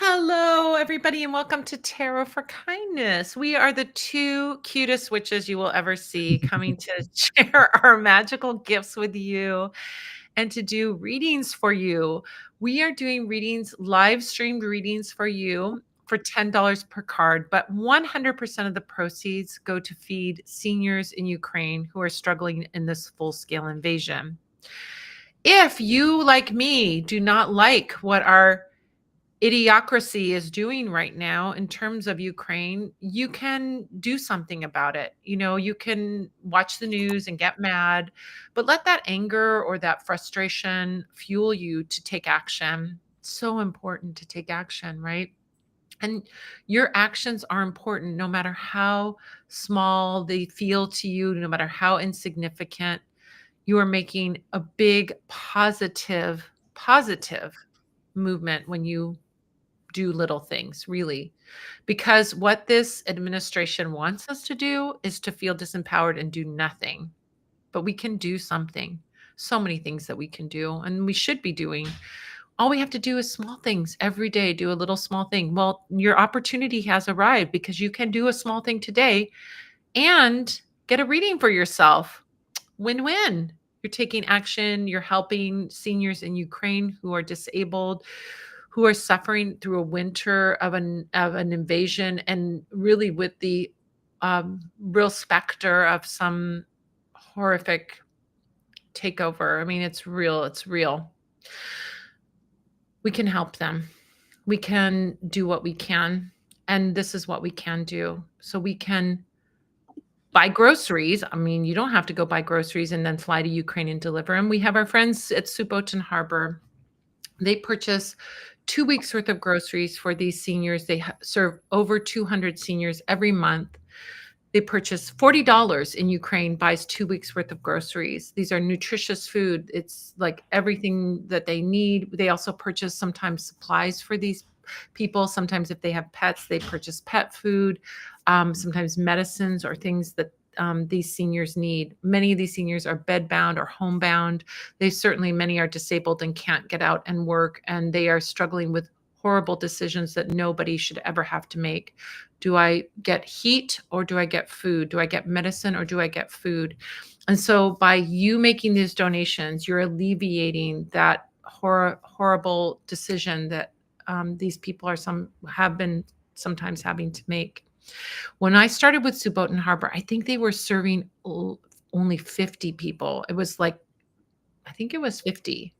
Hello, everybody, and welcome to Tarot for Kindness. We are the two cutest witches you will ever see coming to share our magical gifts with you and to do readings for you. We are doing readings, live streamed readings for you for $10 per card, but 100% of the proceeds go to feed seniors in Ukraine who are struggling in this full scale invasion. If you, like me, do not like what our idiocracy is doing right now in terms of Ukraine, you can do something about it. You can watch the news and get mad, but let that anger or that frustration fuel you to take action. So important to take action, right? And your actions are important no matter how small they feel to you, no matter how insignificant. You are making a big positive movement when you do little things, really. Because what this administration wants us to do is to feel disempowered and do nothing. But we can do something. So many things that we can do and we should be doing. All we have to do is small things every day, do a little small thing. Well, your opportunity has arrived because you can do a small thing today and get a reading for yourself. Win-win. You're taking action, you're helping seniors in Ukraine who are disabled, who are suffering through a winter of an invasion, and really with the real specter of some horrific takeover. I mean, it's real. It's real. We can help them. We can do what we can. And this is what we can do. So we can buy groceries. I mean, you don't have to go buy groceries and then fly to Ukraine and deliver them. We have our friends at Subotin Harbor. They purchase 2 weeks worth of groceries for these seniors. They serve over 200 seniors every month. They purchase $40 in Ukraine, buys 2 weeks worth of groceries. These are nutritious food. It's like everything that they need. They also purchase sometimes supplies for these people. Sometimes if they have pets, they purchase pet food, sometimes medicines or things that these seniors need. Many of these seniors are bedbound or homebound. Many are disabled and can't get out and work, and they are struggling with horrible decisions that nobody should ever have to make. Do I get heat or do I get food? Do I get medicine or do I get food? And so by you making these donations, you're alleviating that horrible decision that these people have been sometimes having to make. When I started with Subotin Harbor, I think they were serving only 50 people. It was like, I think it was 50.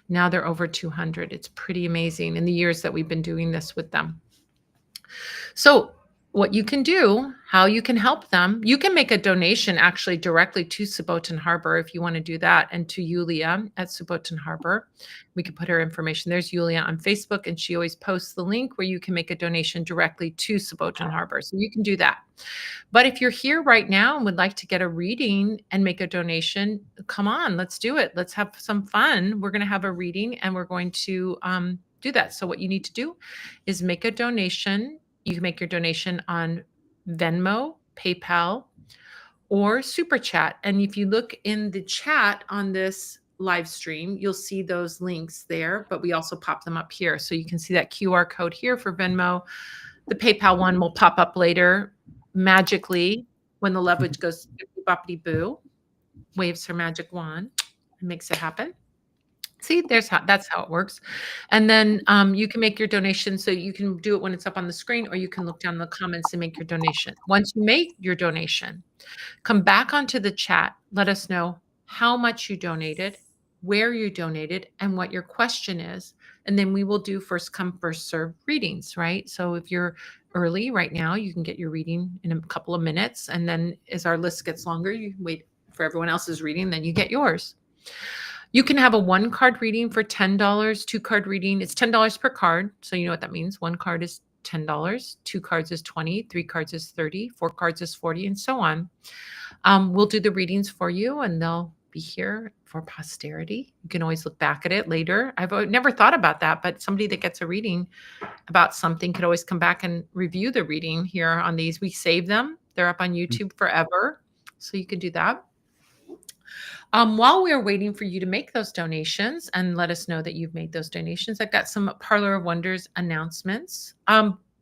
Now they're over 200. It's pretty amazing in the years that we've been doing this with them. So, what you can do, how you can help them, you can make a donation actually directly to Subotin Harbor if you want to do that, and to Yulia at Subotin Harbor. We can put her information. There's Yulia on Facebook, and she always posts the link where you can make a donation directly to Subotin Harbor. So you can do that. But if you're here right now and would like to get a reading and make a donation, come on, let's do it. Let's have some fun. We're going to have a reading and we're going to do that. So what you need to do is make a donation. You can make your donation on Venmo, PayPal, or Super Chat. And if you look in the chat on this live stream, you'll see those links there, but we also pop them up here. So you can see that QR code here for Venmo. The PayPal one will pop up later magically when the love witch goes boppity boo, waves her magic wand and makes it happen. See, that's how it works. And then you can make your donation. So you can do it when it's up on the screen, or you can look down in the comments and make your donation. Once you make your donation, come back onto the chat. Let us know how much you donated, where you donated, and what your question is. And then we will do first come, first serve readings, right? So if you're early right now, you can get your reading in a couple of minutes. And then as our list gets longer, you wait for everyone else's reading, then you get yours. You can have a 1-card reading for $10, 2-card reading. It's $10 per card. So you know what that means. 1 card is $10, 2 cards is $20, 3 cards is $30, 4 cards is $40, and so on. We'll do the readings for you and they'll be here for posterity. You can always look back at it later. I've never thought about that, but somebody that gets a reading about something could always come back and review the reading here on these. We save them. They're up on YouTube forever. So you can do that. While we're waiting for you to make those donations and let us know that you've made those donations, I've got some Parlor of Wonders announcements.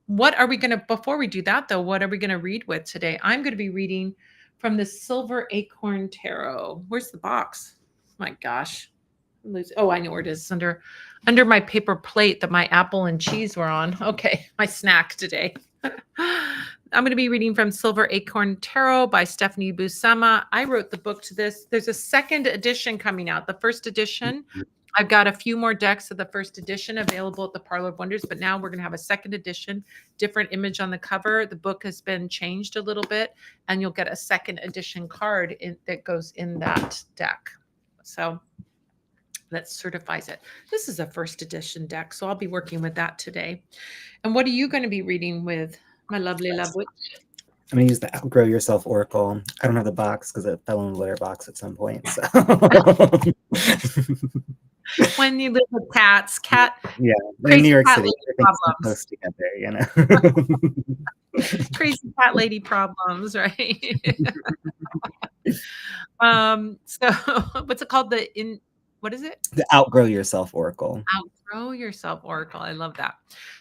What are we going to, before we do that though, what are we going to read with today? I'm going to be reading from the Silver Acorn Tarot. Where's the box? My gosh. Oh, I know where it is. It's under my paper plate that my apple and cheese were on. Okay, my snack today. I'm going to be reading from Silver Acorn Tarot by Stephanie Buscema. I wrote the book to this. There's a second edition coming out. The first edition, I've got a few more decks of the first edition available at the Parlor of Wonders, but now we're going to have a second edition, different image on the cover. The book has been changed a little bit, and you'll get a second edition card that goes in that deck. So that certifies it. This is a first edition deck, so I'll be working with that today. And what are you going to be reading with, my lovely love witch? I'm going to use the Outgrow Yourself Oracle. I don't have the box because it fell in the litter box at some point. So. When you live with cats, yeah, in New York City, close together, you know. Crazy cat lady problems, right? So what's it called? What is it? The Outgrow Yourself Oracle. Outgrow Yourself Oracle. I love that.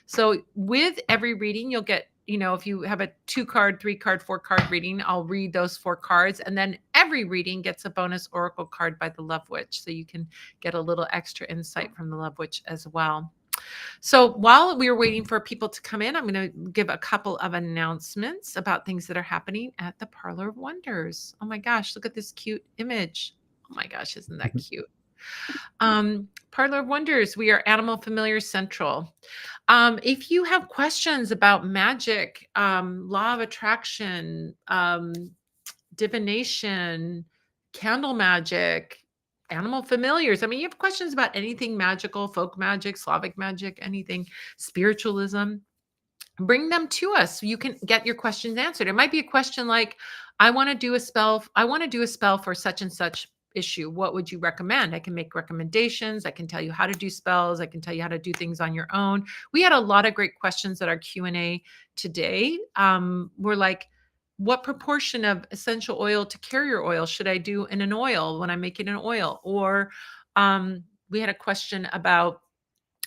So with every reading, you'll get, if you have a 2-card, 3-card, 4-card reading, I'll read those 4 cards. And then every reading gets a bonus oracle card by the Love Witch. So you can get a little extra insight from the Love Witch as well. So while we are waiting for people to come in, I'm going to give a couple of announcements about things that are happening at the Parlor of Wonders. Oh my gosh, look at this cute image. Oh my gosh, isn't that cute? Parlor of Wonders, we are Animal Familiar Central. If you have questions about magic, law of attraction, divination, candle magic, animal familiars, you have questions about anything magical, folk magic, Slavic magic, anything, spiritualism, bring them to us so you can get your questions answered. It might be a question like, I want to do a spell for such and such issue. What would you recommend? I can make recommendations. I can tell you how to do spells. I can tell you how to do things on your own. We had a lot of great questions at our Q&A today. We're like, what proportion of essential oil to carrier oil should I do in an oil when I'm making an oil? Or we had a question about,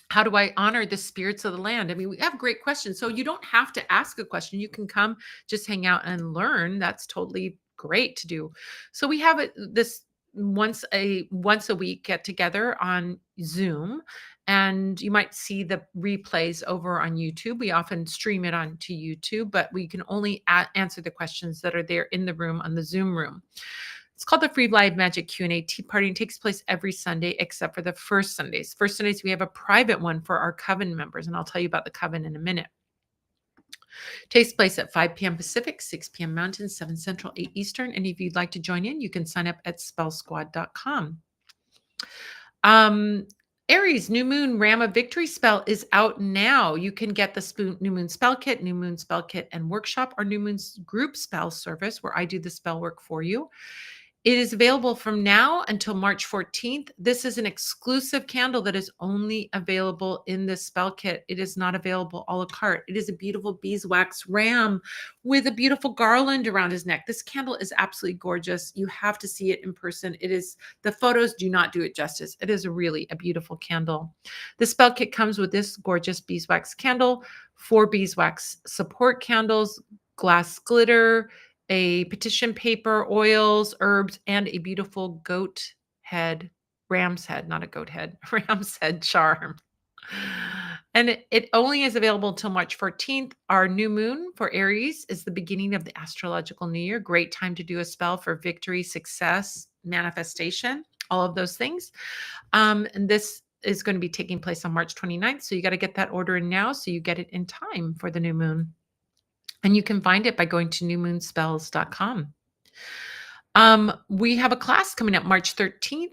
how do I honor the spirits of the land? We have great questions. So you don't have to ask a question. You can come just hang out and learn. That's totally great to do. So we have this once a week get together on Zoom, and you might see the replays over on YouTube. We often stream it onto YouTube, but we can only answer the questions that are there in the room on the Zoom room. It's called the Free Live Magic Q&A Tea Party, and takes place every Sunday except for the first Sundays. First Sundays, we have a private one for our Coven members, and I'll tell you about the Coven in a minute. Takes place at 5 p.m. Pacific, 6 p.m. Mountain, 7 Central, 8 Eastern. And if you'd like to join in, you can sign up at spellsquad.com. Aries, New Moon Ram of Victory spell is out now. You can get the New Moon Spell Kit, New Moon Spell Kit and Workshop, or New Moon's group spell service, where I do the spell work for you. It is available from now until March 14th. This is an exclusive candle that is only available in this spell kit. It is not available a la carte. It is a beautiful beeswax ram with a beautiful garland around his neck. This candle is absolutely gorgeous. You have to see it in person. The photos do not do it justice. It is really a beautiful candle. The spell kit comes with this gorgeous beeswax candle, 4 beeswax support candles, glass glitter, a petition paper, oils, herbs, and a beautiful ram's head, not a goat head, ram's head charm. And it only is available until March 14th. Our new moon for Aries is the beginning of the astrological new year. Great time to do a spell for victory, success, manifestation, all of those things. And this is going to be taking place on March 29th. So you got to get that order in now so you get it in time for the new moon. And you can find it by going to newmoonspells.com. We have a class coming up March 13th,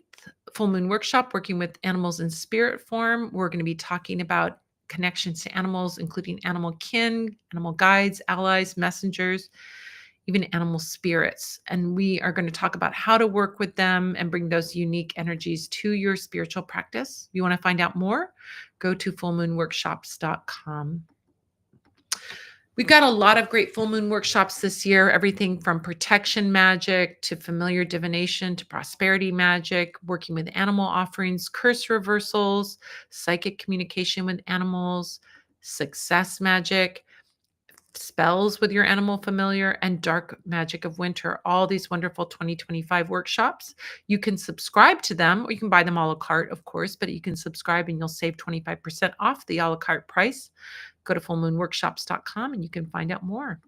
Full Moon Workshop, working with animals in spirit form. We're going to be talking about connections to animals, including animal kin, animal guides, allies, messengers, even animal spirits. And we are going to talk about how to work with them and bring those unique energies to your spiritual practice. If you want to find out more, go to fullmoonworkshops.com. We've got a lot of great full moon workshops this year, everything from protection magic to familiar divination to prosperity magic, working with animal offerings, curse reversals, psychic communication with animals, success magic, spells with your animal familiar, and dark magic of winter. All these wonderful 2025 workshops. You can subscribe to them, or you can buy them a la carte, of course, but you can subscribe and you'll save 25% off the a la carte price. Go to fullmoonworkshops.com and you can find out more.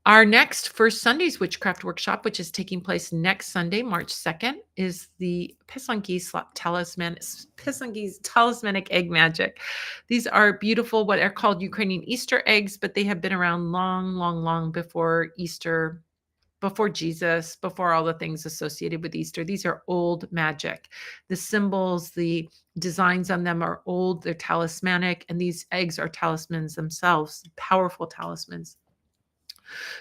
Our next First Sunday's Witchcraft Workshop, which is taking place next Sunday, March 2nd, is the Pisangis talismanic egg magic. These are beautiful, what are called Ukrainian Easter eggs, but they have been around long, long, long before Easter, before Jesus, before all the things associated with Easter. These are old magic. The symbols, the designs on them are old, they're talismanic, and these eggs are talismans themselves, powerful talismans.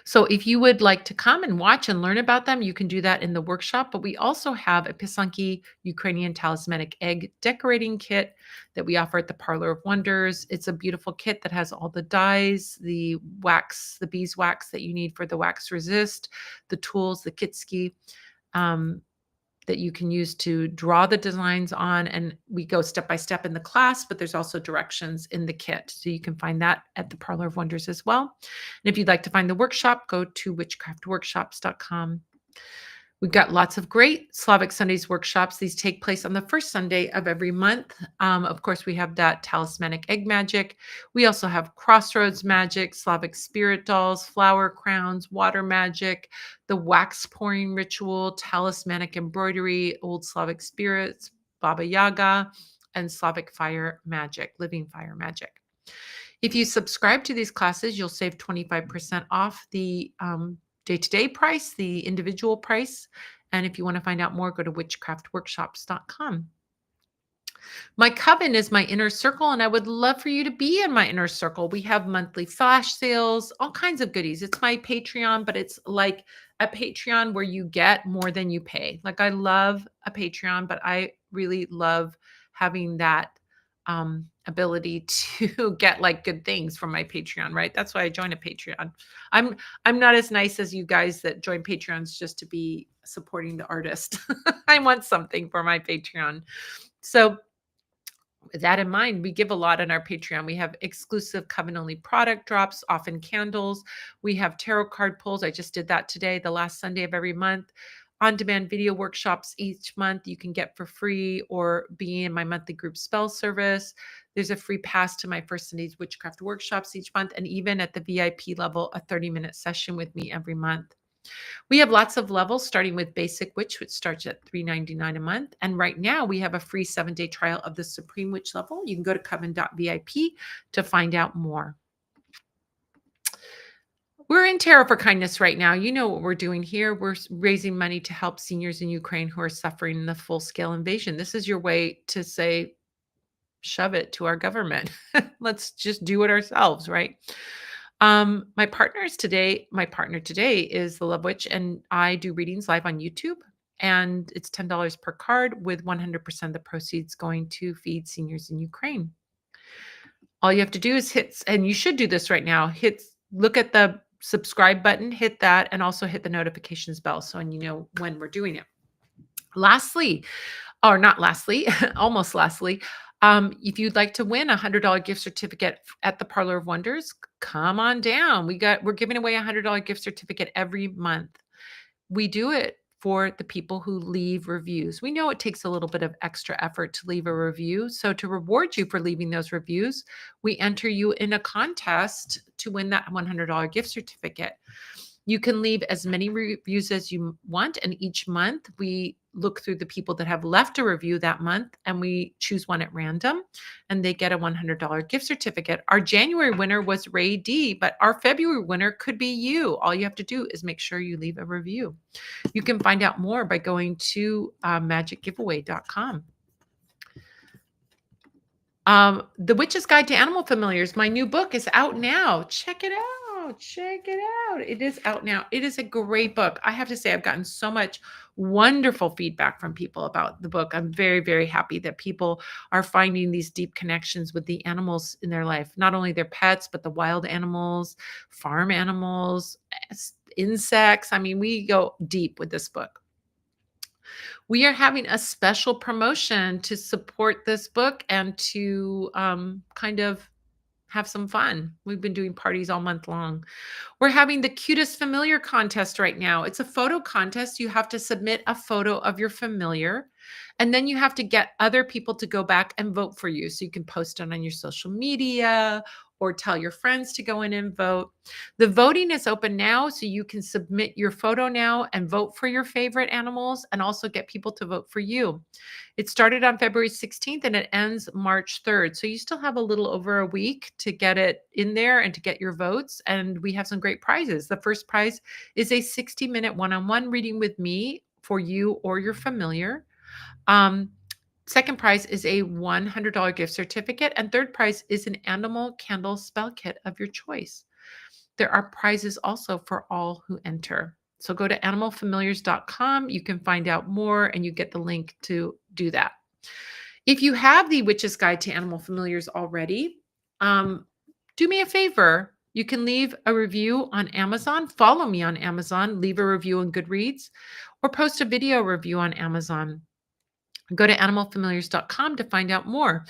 So if you would like to come and watch and learn about them, you can do that in the workshop. But we also have a Pisanki Ukrainian talismanic egg decorating kit that we offer at the Parlor of Wonders. It's a beautiful kit that has all the dyes, the wax, the beeswax that you need for the wax resist, the tools, the kitski. That you can use to draw the designs on. And we go step by step in the class, but there's also directions in the kit. So you can find that at the Parlor of Wonders as well. And if you'd like to find the workshop, go to witchcraftworkshops.com. We've got lots of great Slavic Sundays workshops. These take place on the first Sunday of every month. Of course, we have that talismanic egg magic. We also have crossroads magic, Slavic spirit dolls, flower crowns, water magic, the wax pouring ritual, talismanic embroidery, old Slavic spirits, Baba Yaga, and Slavic fire magic, living fire magic. If you subscribe to these classes, you'll save 25% off the day-to-day price, the individual price. And if you want to find out more, go to witchcraftworkshops.com. My coven is my inner circle, and I would love for you to be in my inner circle. We have monthly flash sales, all kinds of goodies. It's my Patreon, but it's like a Patreon where you get more than you pay. Like, I love a Patreon, but I really love having that ability to get like good things from my Patreon, right? That's why I joined a Patreon. I'm not as nice as you guys that join Patreons just to be supporting the artist. I want something for my Patreon. So with that in mind, we give a lot on our Patreon. We have exclusive coven-only product drops, often candles. We have tarot card pulls. I just did that today, the last Sunday of every month. On-demand video workshops each month you can get for free or be in my monthly group spell service. There's a free pass to my First Sunday's Witchcraft workshops each month, and even at the VIP level, a 30-minute session with me every month. We have lots of levels, starting with Basic Witch, which starts at $3.99 a month. And right now we have a free 7-day trial of the Supreme Witch level. You can go to coven.vip to find out more. We're in Tarot for Kindness right now. You know what we're doing here. We're raising money to help seniors in Ukraine who are suffering in the full-scale invasion. This is your way to say, shove it to our government. Let's just do it ourselves, right? My partner today is the Love Witch, and I do readings live on YouTube, and it's $10 per card with 100% of the proceeds going to feed seniors in Ukraine. All you have to do is hit, and you should do this right now, look at the subscribe button, hit that, and also hit the notifications bell so you know when we're doing it. Lastly, or not lastly, almost lastly, if you'd like to win a $100 gift certificate at the Parlor of Wonders, come on down. We're giving away a $100 gift certificate every month. We do it for the people who leave reviews. We know it takes a little bit of extra effort to leave a review. So to reward you for leaving those reviews, we enter you in a contest to win that $100 gift certificate. You can leave as many reviews as you want, and each month we look through the people that have left a review that month, and we choose one at random, and they get a $100 gift certificate. Our January winner was Ray D, but our February winner could be you. All you have to do is make sure you leave a review. You can find out more by going to magicgiveaway.com. The Witch's Guide to Animal Familiars, my new book, is out now. Check it out. now. Check it out. It is out now. It is a great book. I have to say, I've gotten so much wonderful feedback from people about the book. I'm very, very happy that people are finding these deep connections with the animals in their life, not only their pets, but the wild animals, farm animals, insects. I mean, we go deep with this book. We are having a special promotion to support this book and to kind of have some fun. We've been doing parties all month long. We're having the cutest familiar contest right now. It's a photo contest. You have to submit a photo of your familiar, and then you have to get other people to go back and vote for you. So you can post it on your social media or tell your friends to go in and vote. The voting is open now, so you can submit your photo now and vote for your favorite animals and also get people to vote for you. It started on February 16th and it ends March 3rd. So you still have a little over a week to get it in there and to get your votes. And we have some great prizes. The first prize is a 60-minute one-on-one reading with me for you or your familiar. Um, Second prize is a $100 gift certificate. And third prize is an animal candle spell kit of your choice. There are prizes also for all who enter. So go to animalfamiliars.com. You can find out more and you get the link to do that. If you have the Witch's Guide to Animal Familiars already, do me a favor. You can leave a review on Amazon, follow me on Amazon, leave a review on Goodreads, or post a video review on Amazon. Go to animalfamiliars.com to find out more.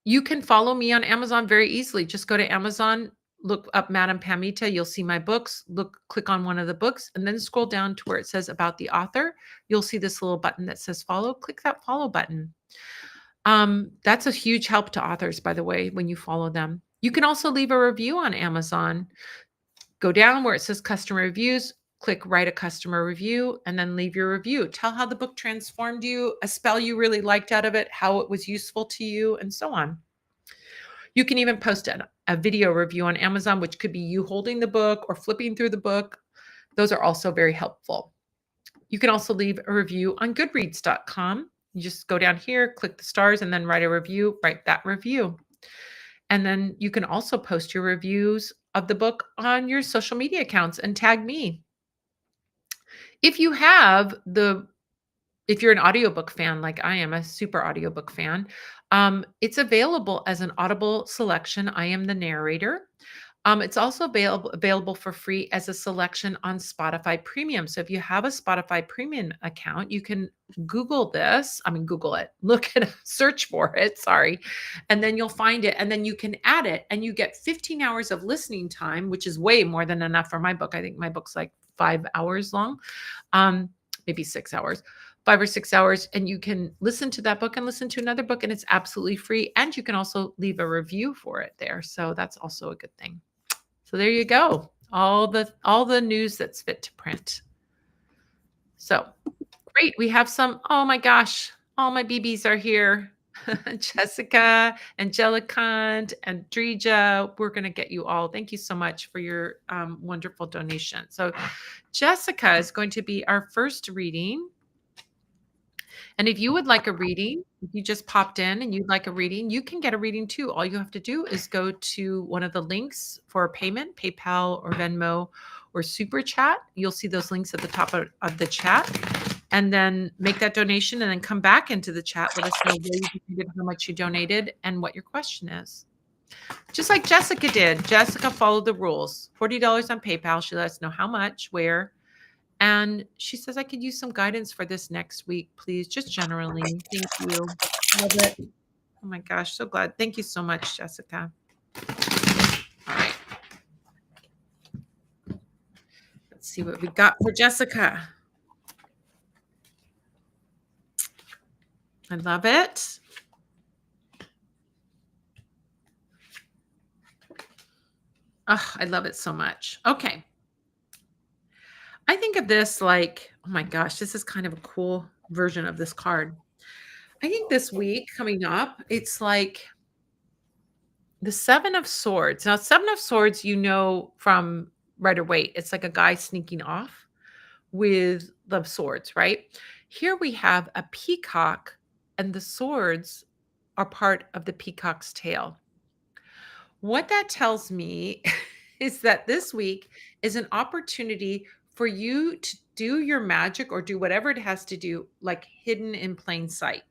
You can follow me on Amazon very easily. Just go to Amazon, look up Madame Pamita. You'll see my books. Click on one of the books, and then scroll down to where it says about the author. You'll see this little button that says follow. Click that follow button. That's a huge help to authors, by the way, when you follow them. You can also leave a review on Amazon. Go down where it says customer reviews, click write a customer review, and then leave your review. Tell how the book transformed you, a spell you really liked out of it, how it was useful to you, and so on. You can even post a video review on Amazon, which could be you holding the book or flipping through the book. Those are also very helpful. You can also leave a review on goodreads.com. You just go down here, click the stars, and then write a review, write that review. And then you can also post your reviews of the book on your social media accounts and tag me. If you have if you're an audiobook fan like I am, a super audiobook fan, it's available as an Audible selection. I am the narrator. It's also available for free as a selection on Spotify Premium. So if you have a Spotify Premium account, you can Google this. I mean, Google it, look at it, search for it, sorry. And then you'll find it. And then you can add it and you get 15 hours of listening time, which is way more than enough for my book. I think my book's like 5 hours long, maybe 6 hours. 5 or 6 hours, and you can listen to that book and listen to another book, and it's absolutely free. And you can also leave a review for it there. So that's also a good thing. So there you go. All the news that's fit to print. So great. We have some, oh my gosh, all my BBs are here. Jessica, Angelica, and Drija, we're going to get you all. Thank you so much for your wonderful donation. So Jessica is going to be our first reading. And if you would like a reading, if you just popped in and you'd like a reading, you can get a reading too. All you have to do is go to one of the links for payment, PayPal or Venmo or Super Chat. You'll see those links at the top of the chat. And then make that donation and then come back into the chat. Let us know where you donated, how much you donated, and what your question is. Just like Jessica did. Jessica followed the rules. $40 on PayPal. She let us know how much, where. And she says, I could use some guidance for this next week, please. Just generally. Thank you. Love it. Oh my gosh. So glad. Thank you so much, Jessica. All right. Let's see what we got for Jessica. I love it. Oh, I love it so much. Okay. I think of this like, oh my gosh, this is kind of a cool version of this card. I think this week coming up, it's like the Seven of Swords. Now, Seven of Swords, you know from Rider Waite, it's like a guy sneaking off with the swords, right? Here we have a peacock, and the swords are part of the peacock's tail. What that tells me is that this week is an opportunity for you to do your magic or do whatever it has to do, like hidden in plain sight.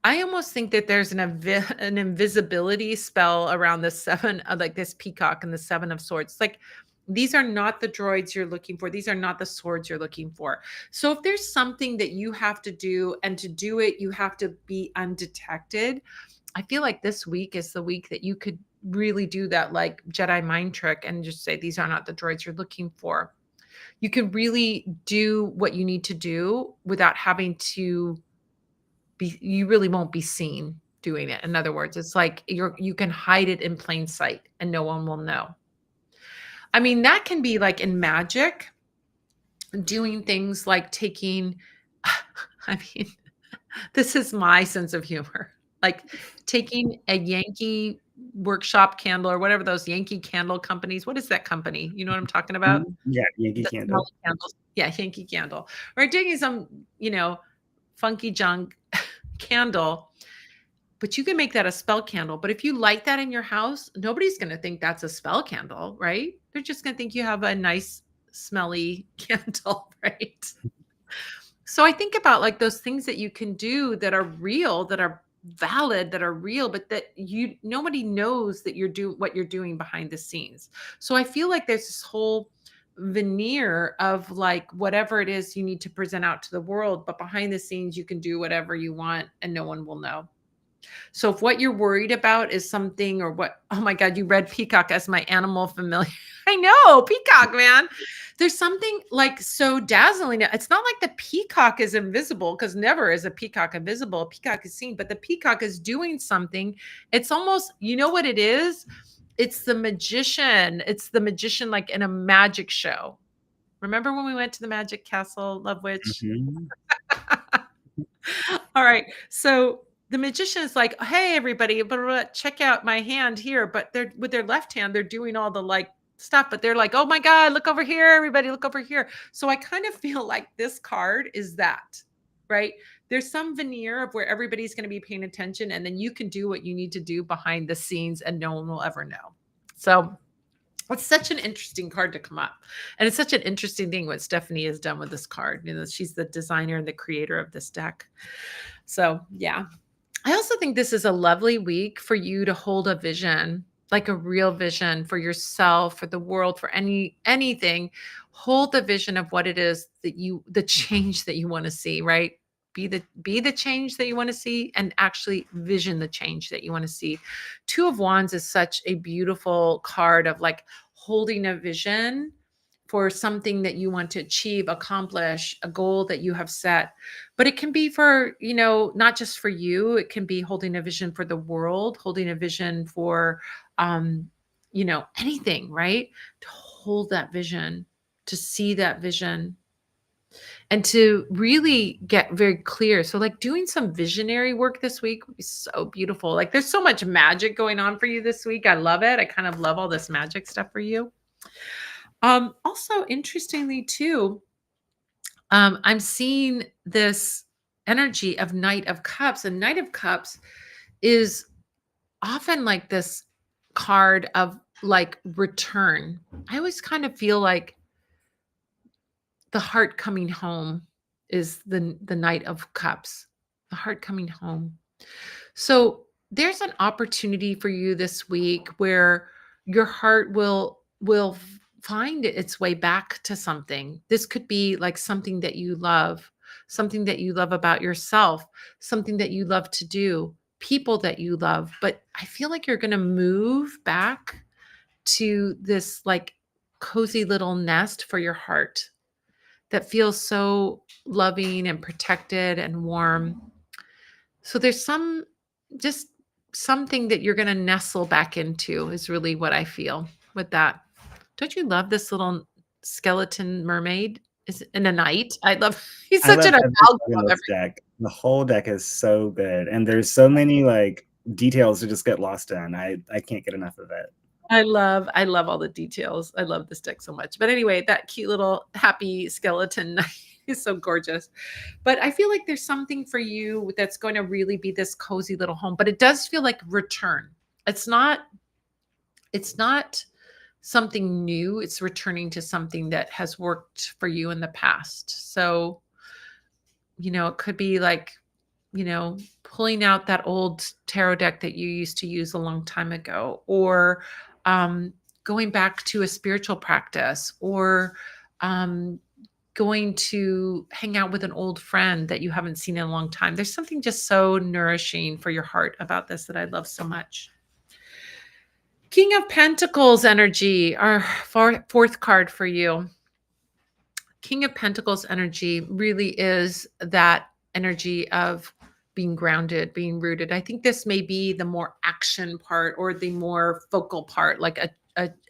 I almost think that there's an invisibility spell around the seven, like this peacock and the seven of swords. Like these are not the droids you're looking for. These are not the swords you're looking for. So if there's something that you have to do, and to do it, you have to be undetected. I feel like this week is the week that you could really do that, like Jedi mind trick, and just say, these are not the droids you're looking for. You can really do what you need to do without having to you really won't be seen doing it. In other words, it's like you can hide it in plain sight and no one will know. I mean, that can be like in magic, doing things like taking I mean, this is my sense of humor. Like taking a Yankee workshop candle or whatever those Yankee candle companies. What is that company? You know what I'm talking about? Yeah, Yankee The Candle. smelly candles. Yeah, Yankee candle. Or taking some, funky junk candle. But you can make that a spell candle. But if you light that in your house, nobody's going to think that's a spell candle, right? They're just going to think you have a nice, smelly candle, right? So I think about like those things that you can do that are real, that are valid, that are real, but that nobody knows that what you're doing behind the scenes. So I feel like there's this whole veneer of like whatever it is you need to present out to the world, but behind the scenes you can do whatever you want and no one will know. So if what you're worried about is something, or what, oh my God, you read peacock as my animal familiar. I know, peacock, man. There's something like so dazzling. It's not like the peacock is invisible, because never is a peacock invisible. A peacock is seen, but the peacock is doing something. It's almost, you know what it is? It's the magician. It's the magician like in a magic show. Remember when we went to the Magic Castle, Love Witch? Mhm. All right. So the magician is like, "Hey, everybody, but check out my hand here." But they're with their left hand, they're doing all the like stuff, but they're like, "Oh my God, look over here, everybody, look over here." So I kind of feel like this card is that, right? There's some veneer of where everybody's going to be paying attention, and then you can do what you need to do behind the scenes, and no one will ever know. So it's such an interesting card to come up. And it's such an interesting thing what Stephanie has done with this card. She's the designer and the creator of this deck. So, yeah. I also think this is a lovely week for you to hold a vision, like a real vision for yourself, for the world, for anything. Hold the vision of what it is the change that you want to see, right? Be the change that you want to see, and actually vision the change that you want to see. Two of Wands is such a beautiful card of like holding a vision for something that you want to achieve, accomplish, a goal that you have set. But it can be for, not just for you, it can be holding a vision for the world, holding a vision for, anything, right? To hold that vision, to see that vision, and to really get very clear. So, like doing some visionary work this week would be so beautiful. Like, there's so much magic going on for you this week. I love it. I kind of love all this magic stuff for you. Also, interestingly, too, I'm seeing this energy of Knight of Cups, and Knight of Cups is often like this card of like return. I always kind of feel like the heart coming home is the Knight of Cups, the heart coming home. So there's an opportunity for you this week where your heart will find its way back to something. This could be like something that you love about yourself, something that you love to do, people that you love. But I feel like you're going to move back to this like cozy little nest for your heart that feels so loving and protected and warm. So there's just something that you're going to nestle back into is really what I feel with that. Don't you love this little skeleton mermaid? Is in a knight. I love he's I such love an every card amalgam in of this deck. The whole deck is so good, and there's so many like details to just get lost in. I can't get enough of it. I love all the details. I love this deck so much. But anyway, that cute little happy skeleton is so gorgeous. But I feel like there's something for you that's going to really be this cozy little home, but it does feel like return. It's not something new. It's returning to something that has worked for you in the past. So, it could be like, pulling out that old tarot deck that you used to use a long time ago, or um, going back to a spiritual practice, or um, going to hang out with an old friend that you haven't seen in a long time. There's something just so nourishing for your heart about this that I love so much. King of Pentacles energy, our fourth card for you. King of Pentacles energy really is that energy of being grounded, being rooted. I think this may be the more action part or the more focal part, like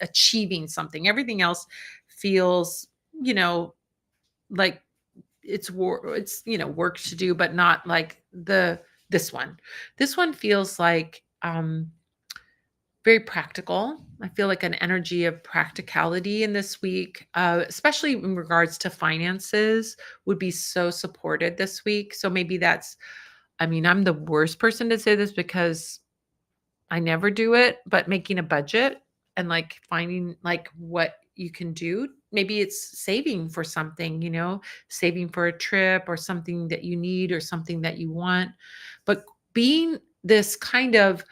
achieving something. Everything else feels, like it's work to do, but not like this one. This one feels like very practical. I feel like an energy of practicality in this week, especially in regards to finances, would be so supported this week. So maybe I'm the worst person to say this because I never do it, but making a budget and like finding like what you can do. Maybe it's saving for something, saving for a trip or something that you need or something that you want. But being this kind of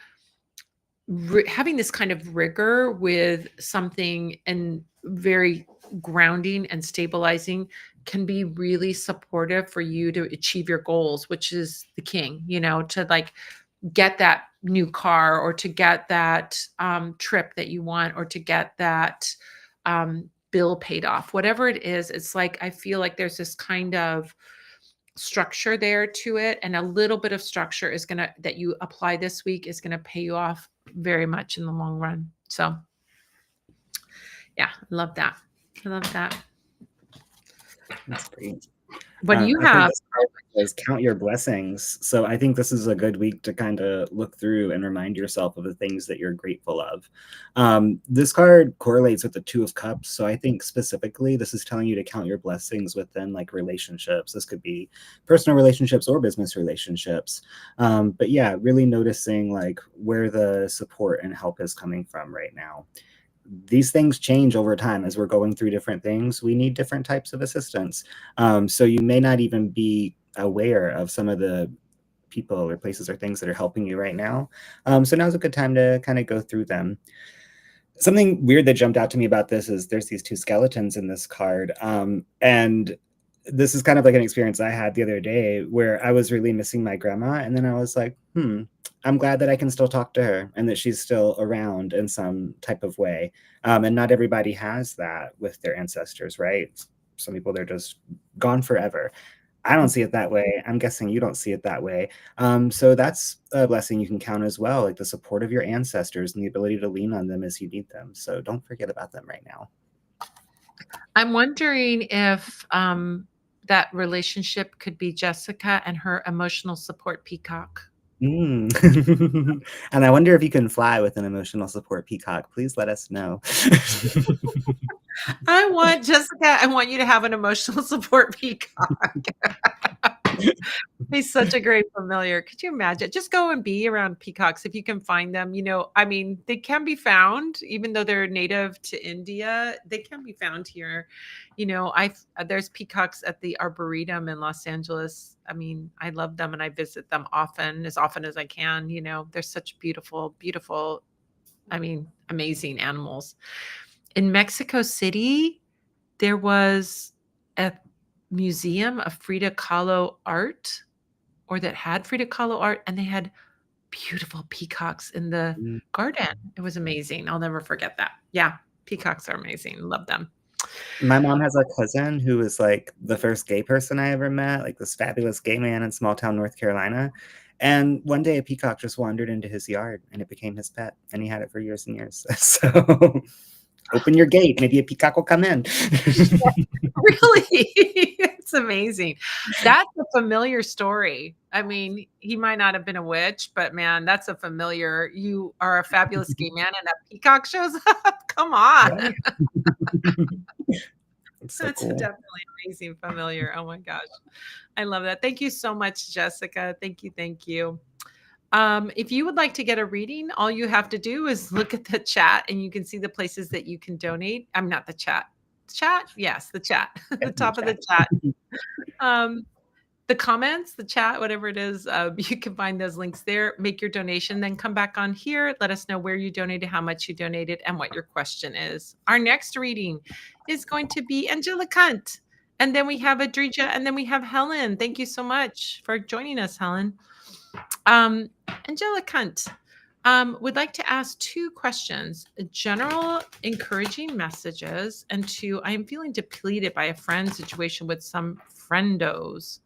having this kind of rigor with something and very grounding and stabilizing can be really supportive for you to achieve your goals, which is the king, to like get that new car or to get that trip that you want or to get that bill paid off, whatever it is. It's like I feel like there's this kind of structure there to it, and a little bit of structure is going to that you apply this week is going to pay you off very much in the long run. So yeah, I love that. I love that. That's great. What do you I've heard have? this card says count your blessings. So I think this is a good week to kind of look through and remind yourself of the things that you're grateful of. This card correlates with the Two of Cups. So I think specifically this is telling you to count your blessings within like relationships. This could be personal relationships or business relationships. But yeah, really noticing like where the support and help is coming from right now. These things change over time as we're going through different things. We need different types of assistance. So you may not even be aware of some of the people or places or things that are helping you right now. So now's a good time to kind of go through them. Something weird that jumped out to me about this is there's these two skeletons in this card. And this is kind of like an experience I had the other day where I was really missing my grandma. And then I was like, I'm glad that I can still talk to her and that she's still around in some type of way. And not everybody has that with their ancestors, right? Some people, they're just gone forever. I don't see it that way. I'm guessing you don't see it that way. So that's a blessing you can count as well, like the support of your ancestors and the ability to lean on them as you need them. So don't forget about them right now. I'm wondering if that relationship could be Jessica and her emotional support peacock. Mm. And I wonder if you can fly with an emotional support peacock. Please let us know. Jessica, I want you to have an emotional support peacock. He's such a great familiar. Could you imagine? Just go and be around peacocks if you can find them. They can be found, even though they're native to India. They can be found here. There's peacocks at the Arboretum in Los Angeles. I love them and I visit them often as I can. They're such beautiful, beautiful, amazing animals. In Mexico City, there was a museum of Frida Kahlo art, or that had Frida Kahlo art, and they had beautiful peacocks in the Mm. garden. It was amazing. I'll never forget that. Yeah, peacocks are amazing. Love them. My mom has a cousin who was like the first gay person I ever met, like this fabulous gay man in small town North Carolina. And one day a peacock just wandered into his yard and it became his pet. And he had it for years and years. So open your gate. Maybe a peacock will come in. Really? It's amazing. That's a familiar story. He might not have been a witch, but man, that's a familiar. You are a fabulous gay man and a peacock shows up. Come on. Right? It's so That's cool. definitely amazing familiar. Oh my gosh. I love that. Thank you so much, Jessica. Thank you. Thank you. If you would like to get a reading, all you have to do is look at the chat and you can see the places that you can donate. I'm not the chat. Chat? Yes, the chat. The In the top of the chat. chat. Um, the comments, the chat, whatever it is, you can find those links there. Make your donation, then come back on here. Let us know where you donated, how much you donated, and what your question is. Our next reading is going to be Angela Cunt. And then we have Adrija, and then we have Helen. Thank you so much for joining us, Helen. Angela Cunt would like to ask two questions: general encouraging messages, and two, I am feeling depleted by a friend situation with some friendos.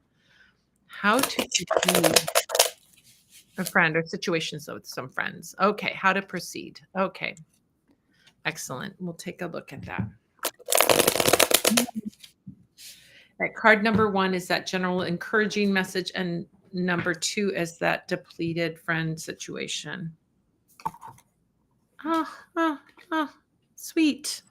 How to proceed? A friend or situations with some friends. Okay, how to proceed. Okay, excellent. We'll take a look at that. Right, card number one is that general encouraging message, and number two is that depleted friend situation. Oh, oh, oh, sweet.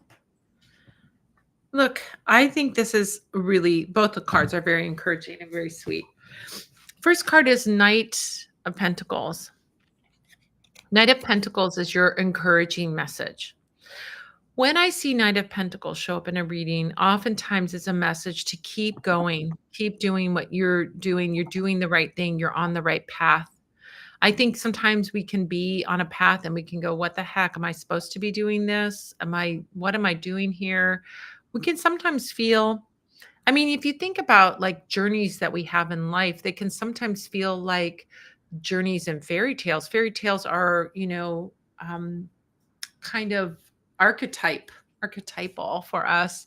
Look, I think this is really, both the cards are very encouraging and very sweet. First card is Knight of Pentacles. Knight of Pentacles is your encouraging message. When I see Knight of Pentacles show up in a reading, oftentimes it's a message to keep going, keep doing what you're doing. You're doing the right thing. You're on the right path. I think sometimes we can be on a path and we can go, what the heck? Am I supposed to be doing this? What am I doing here? We can sometimes feel, I mean, if you think about like journeys that we have in life, they can sometimes feel like journeys in fairy tales. Fairy tales are, kind of archetypal for us.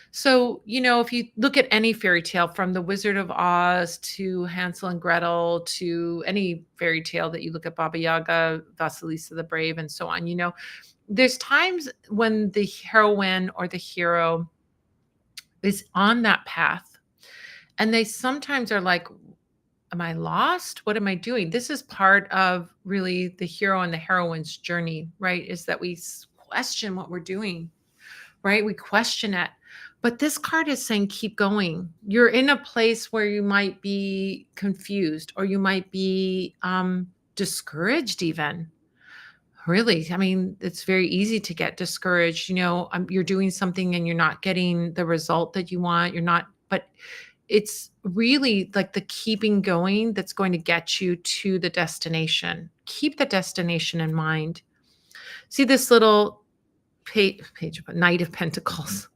So, if you look at any fairy tale from the Wizard of Oz to Hansel and Gretel to any fairy tale that you look at, Baba Yaga, Vasilisa the Brave, and so on, there's times when the heroine or the hero is on that path and they sometimes are like, am I lost? What am I doing? This is part of really the hero and the heroine's journey, right? Is that we question what we're doing, right? We question it. But this card is saying, keep going. You're in a place where you might be confused or you might be discouraged, even. Really, I mean, it's very easy to get discouraged. You're doing something and you're not getting the result that you want. You're not, but it's really like the keeping going that's going to get you to the destination. Keep the destination in mind. See this little page of Knight of Pentacles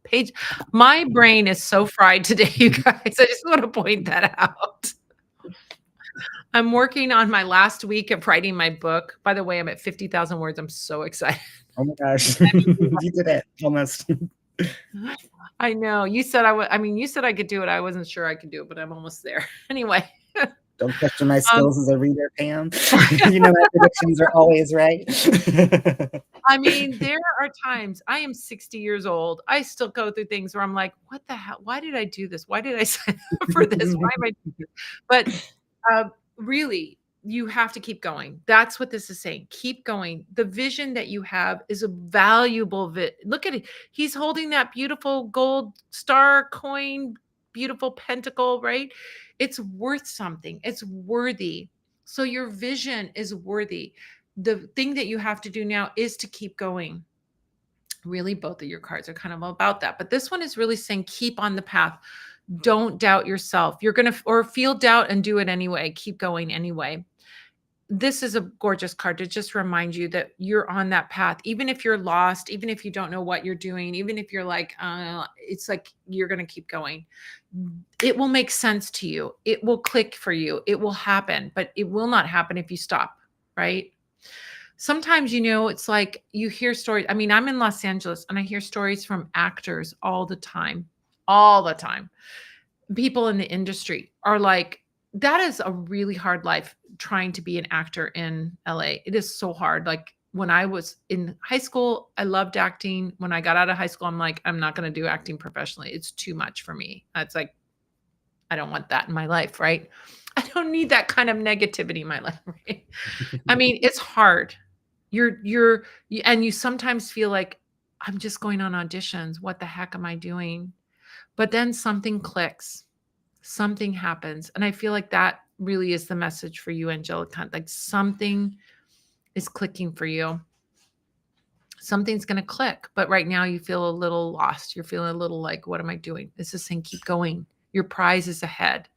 page. My brain is so fried today, you guys. I just want to point that out. I'm working on my last week of writing my book. By the way, I'm at 50,000 words. I'm so excited. Oh my gosh, you did it almost. I know. You said I would. I mean, you said I could do it. I wasn't sure I could do it, but I'm almost there. Anyway. Don't question my skills as a reader, Pam. My predictions are always right. I mean, there are times I am 60 years old. I still go through things where I'm like, what the hell? Why did I do this? Why did I sign up for this? Why am I doing this? But really, you have to keep going. That's what this is saying. Keep going. The vision that you have is a valuable look at it. He's holding that beautiful gold star coin, beautiful pentacle, right? It's worth something. It's worthy. So your vision is worthy. The thing that you have to do now is to keep going. Really, both of your cards are kind of about that. But this one is really saying keep on the path. Don't doubt yourself. You're going to, or feel doubt and do it anyway. Keep going anyway. This is a gorgeous card to just remind you that you're on that path. Even if you're lost, even if you don't know what you're doing, even if you're like, it's like you're going to keep going. It will make sense to you. It will click for you. It will happen, but it will not happen if you stop, right? Sometimes, it's like you hear stories. I mean, I'm in Los Angeles and I hear stories from actors all the time, all the time. People in the industry are like, that is a really hard life trying to be an actor in LA. It is so hard. Like when I was in high school, I loved acting. When I got out of high school, I'm like, I'm not going to do acting professionally. It's too much for me. It's like, I don't want that in my life, right? I don't need that kind of negativity in my life, right? I mean, it's hard. And you sometimes feel like I'm just going on auditions. What the heck am I doing? But then something clicks, something happens. And I feel like that really is the message for you, Angelica. Like something is clicking for you. Something's going to click, but right now you feel a little lost. You're feeling a little like, what am I doing? This is saying, keep going. Your prize is ahead.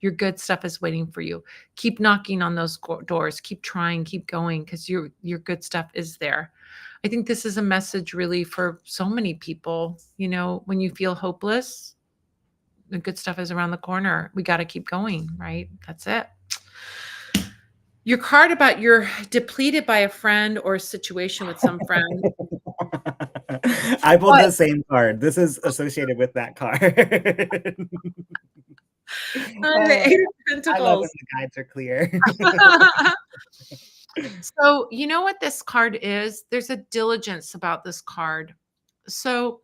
Your good stuff is waiting for you. Keep knocking on those doors. Keep trying, keep going, because your good stuff is there. I think this is a message really for so many people. You know, when you feel hopeless, the good stuff is around the corner. We got to keep going, right? That's it. Your card about you're depleted by a friend or a situation with some friend. I pulled What? the same card. This is associated with that card. The Oh, Eight of I love when Pentacles. the guides are clear. So, you know what this card is? There's a diligence about this card. So,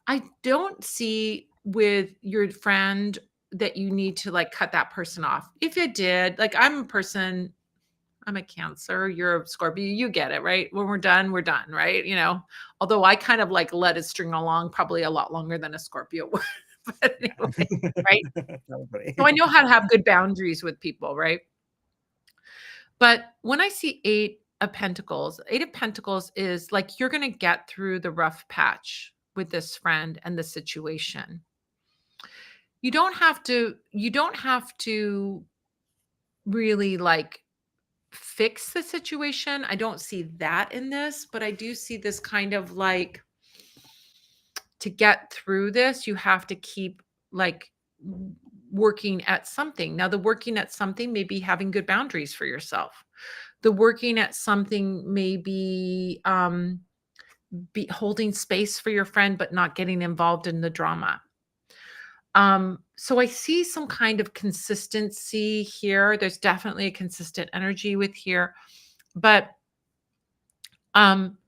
I don't see with your friend that you need to like cut that person off. If you did, like I'm a person, I'm a Cancer, you're a Scorpio, you get it, right? When we're done, right? You know, although I kind of like let it string along probably a lot longer than a Scorpio would. But anyway, right? Probably. So I know how to have good boundaries with people, right? But when I see Eight of Pentacles is like you're going to get through the rough patch with this friend and the situation. You don't have to really like fix the situation. I don't see that in this, but I do see this kind of like to get through this, you have to keep like working at something. Now, the working at something may be having good boundaries for yourself. The working at something may be holding space for your friend, but not getting involved in the drama. So I see some kind of consistency here. There's definitely a consistent energy with here, but um,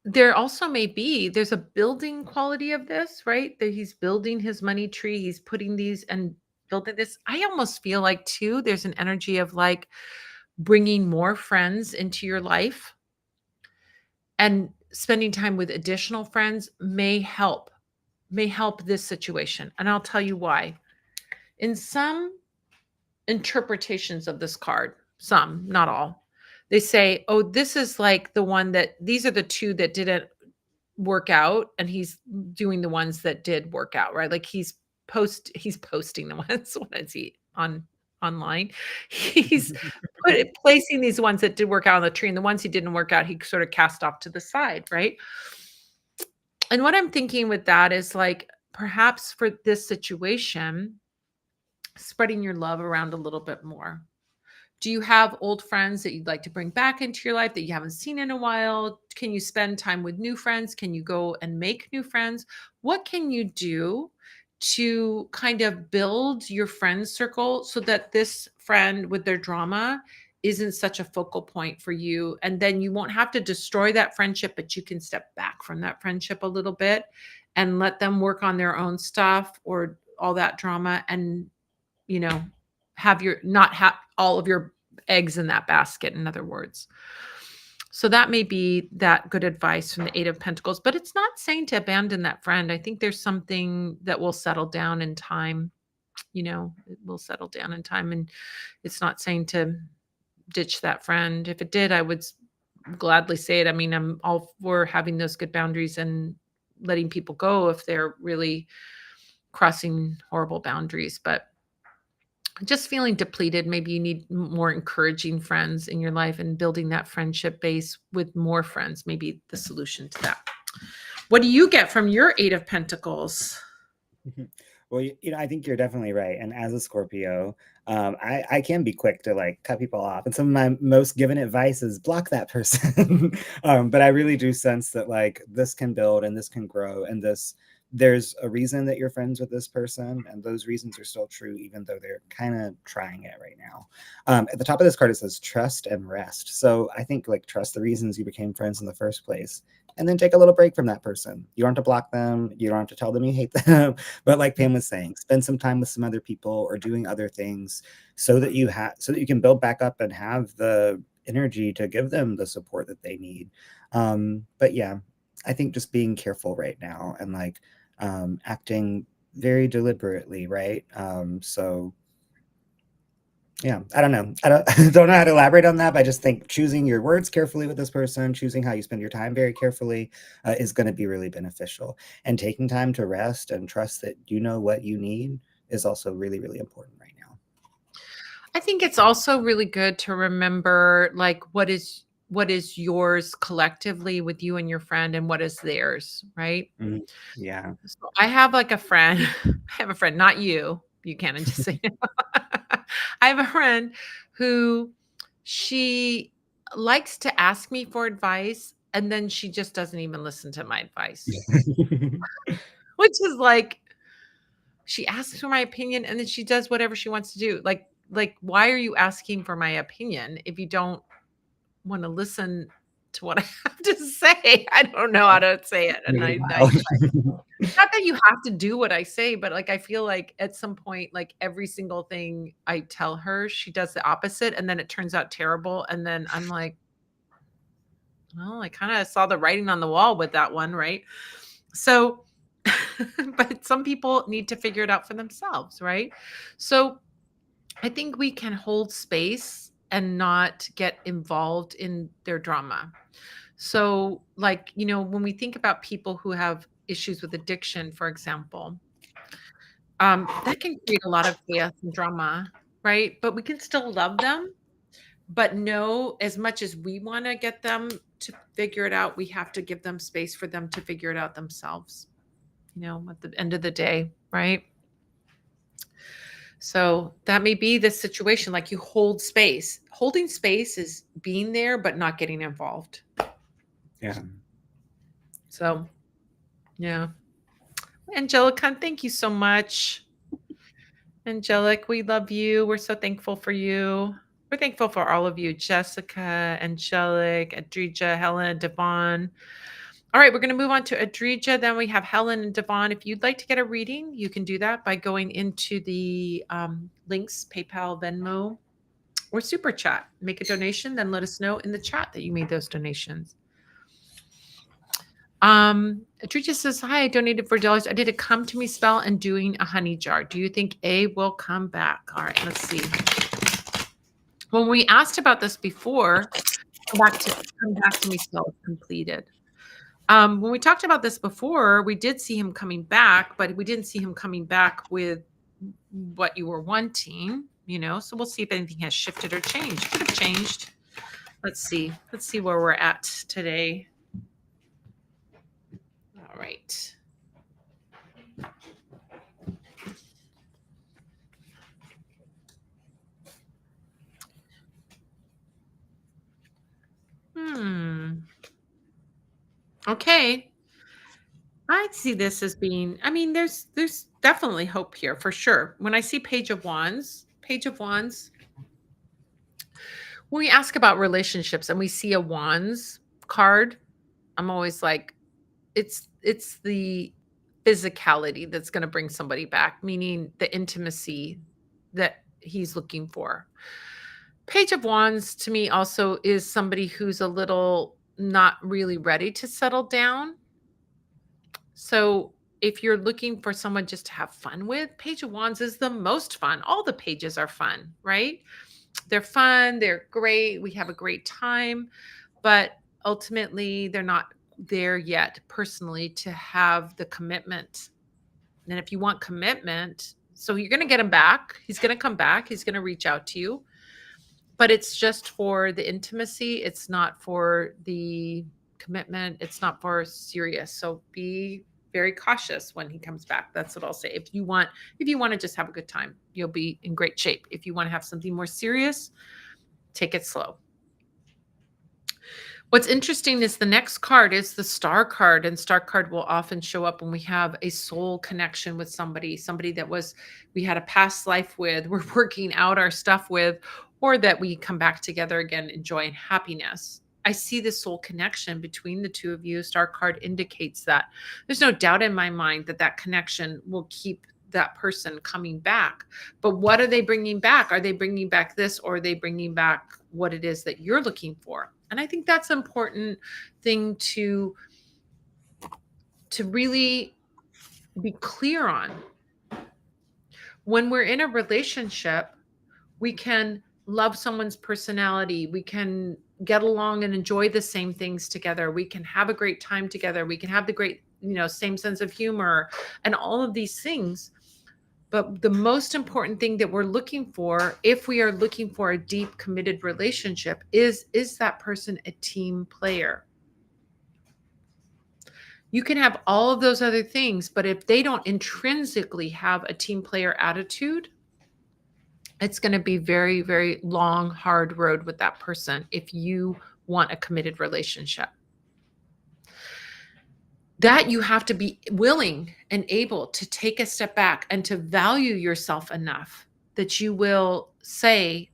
there also may be there's a building quality of this, right? That he's building his money tree, he's putting these and building this. I almost feel like too there's an energy of like bringing more friends into your life and spending time with additional friends may help this situation. And I'll tell you why. In some interpretations of this card, some, not all, they say, "Oh, this is like the one that these are the two that didn't work out and he's doing the ones that did work out," right? Like he's posting the ones what is he online? He's placing these ones that did work out on the tree and the ones he didn't work out, he sort of cast off to the side, right? And what I'm thinking with that is like perhaps for this situation, spreading your love around a little bit more. Do you have old friends that you'd like to bring back into your life that you haven't seen in a while? Can you spend time with new friends? Can you go and make new friends? What can you do to kind of build your friend circle so that this friend with their drama isn't such a focal point for you? And then you won't have to destroy that friendship, but you can step back from that friendship a little bit and let them work on their own stuff or all that drama and you know, have your not have all of your eggs in that basket, in other words. So that may be that good advice from the Eight of Pentacles, but it's not saying to abandon that friend. I think there's something that will settle down in time. You know, it will settle down in time. And it's not saying to ditch that friend. If it did, I would gladly say it. I mean, I'm all for having those good boundaries and letting people go if they're really crossing horrible boundaries. But just feeling depleted, maybe you need more encouraging friends in your life and building that friendship base with more friends, maybe the solution to that. What do you get from your Eight of Pentacles? Well, I think you're definitely right. And as a Scorpio, I can be quick to like cut people off. And some of my most given advice is block that person. But I really do sense that like this can build and this can grow and there's a reason that you're friends with this person, and those reasons are still true, even though they're kind of trying it right now. At the top of this card, it says trust and rest. So I think like trust the reasons you became friends in the first place, and then take a little break from that person. You don't have to block them. You don't have to tell them you hate them. But like Pam was saying, spend some time with some other people or doing other things so that you can build back up and have the energy to give them the support that they need. But yeah, I think just being careful right now and like acting very deliberately, right? So Yeah, I don't know. I don't don't know how to elaborate on that, but I just think choosing your words carefully with this person, choosing how you spend your time very carefully, is going to be really beneficial. And taking time to rest and trust that you know what you need is also really, really important right now. I think it's also really good to remember like what is yours collectively with you and your friend and what is theirs, right? Mhm. Yeah. So I have like a friend, I have a friend, not you. You can't just say no. I have a friend who she likes to ask me for advice and then she just doesn't even listen to my advice, which is like she asks for my opinion and then she does whatever she wants to do. Like why are you asking for my opinion if you don't want to listen to what I have to say? I don't know how to say it in Really a nice loud. not that you have to do what I say, but, like, I feel like at some point, like, every single thing I tell her, she does the opposite, and then it turns out terrible, and then I'm like, "Well, I kinda saw the writing on the wall with that one," right? So but some people need to figure it out for themselves, right? So, I think we can hold space and not get involved in their drama. So, like, when we think about people who have issues with addiction, for example, that can create a lot of chaos and drama, right? But we can still love them, but know as much as we wanna get them to figure it out, we have to give them space for them to figure it out themselves, at the end of the day, right? So, that may be the situation, like, you hold space. Holding space is being there, but not getting involved. Yeah. So, yeah. Angelica, thank you so much. Angelic, we love you. We're so thankful for you. We're thankful for all of you, Jessica, Angelic, Adrija, Helen, Devon. All right, we're going to move on to Adrija. Then we have Helen and Devon. If you'd like to get a reading, you can do that by going into the links, PayPal, Venmo, or Super Chat. Make a donation, then let us know in the chat that you made those donations. Adrija says, "Hi, I donated $4. I did a come to me spell and doing a honey jar. Do you think A will come back?" All right, let's see. When we asked about this before, come back to me spell is completed. When we talked about this before, we did see him coming back, but we didn't see him coming back with what you were wanting, So we'll see if anything has shifted or changed. Could have changed. Let's see. Let's see where we're at today. All right. Okay. I see this as being, I mean, there's definitely hope here for sure. When I see Page of Wands, when we ask about relationships and we see a Wands card, I'm always like, it's the physicality that's going to bring somebody back, meaning the intimacy that he's looking for. Page of Wands to me also is somebody who's a little not really ready to settle down. So if you're looking for someone just to have fun with, Page of Wands is the most fun. All the pages are fun, right? They're fun, they're great. We have a great time, but ultimately they're not there yet personally to have the commitment. And if you want commitment, so you're going to get him back. He's going to come back. He's going to reach out to you, but it's just for the intimacy. It's not for the commitment. It's not for serious. So be very cautious when he comes back. That's what I'll say. If you want to just have a good time, you'll be in great shape. If you want to have something more serious, take it slow. What's interesting is the next card is the star card, and star card will often show up when we have a soul connection with somebody that we had a past life with, we're working out our stuff with, or that we come back together again, in joy and happiness. I see the soul connection between the two of you. Star card indicates that. There's no doubt in my mind that that connection will keep that person coming back. But what are they bringing back? Are they bringing back this, or are they bringing back what it is that you're looking for? And I think that's an important thing to really be clear on. When we're in a relationship, We can love someone's personality. We can get along and enjoy the same things together. We can have a great time together. We can have the great, same sense of humor and all of these things. But the most important thing that we're looking for, if we are looking for a deep, committed relationship, is that person a team player? You can have all of those other things, but if they don't intrinsically have a team player attitude, it's going to be very, very long, hard road with that person if you want a committed relationship. That you have to be willing and able to take a step back and to value yourself enough that you will say,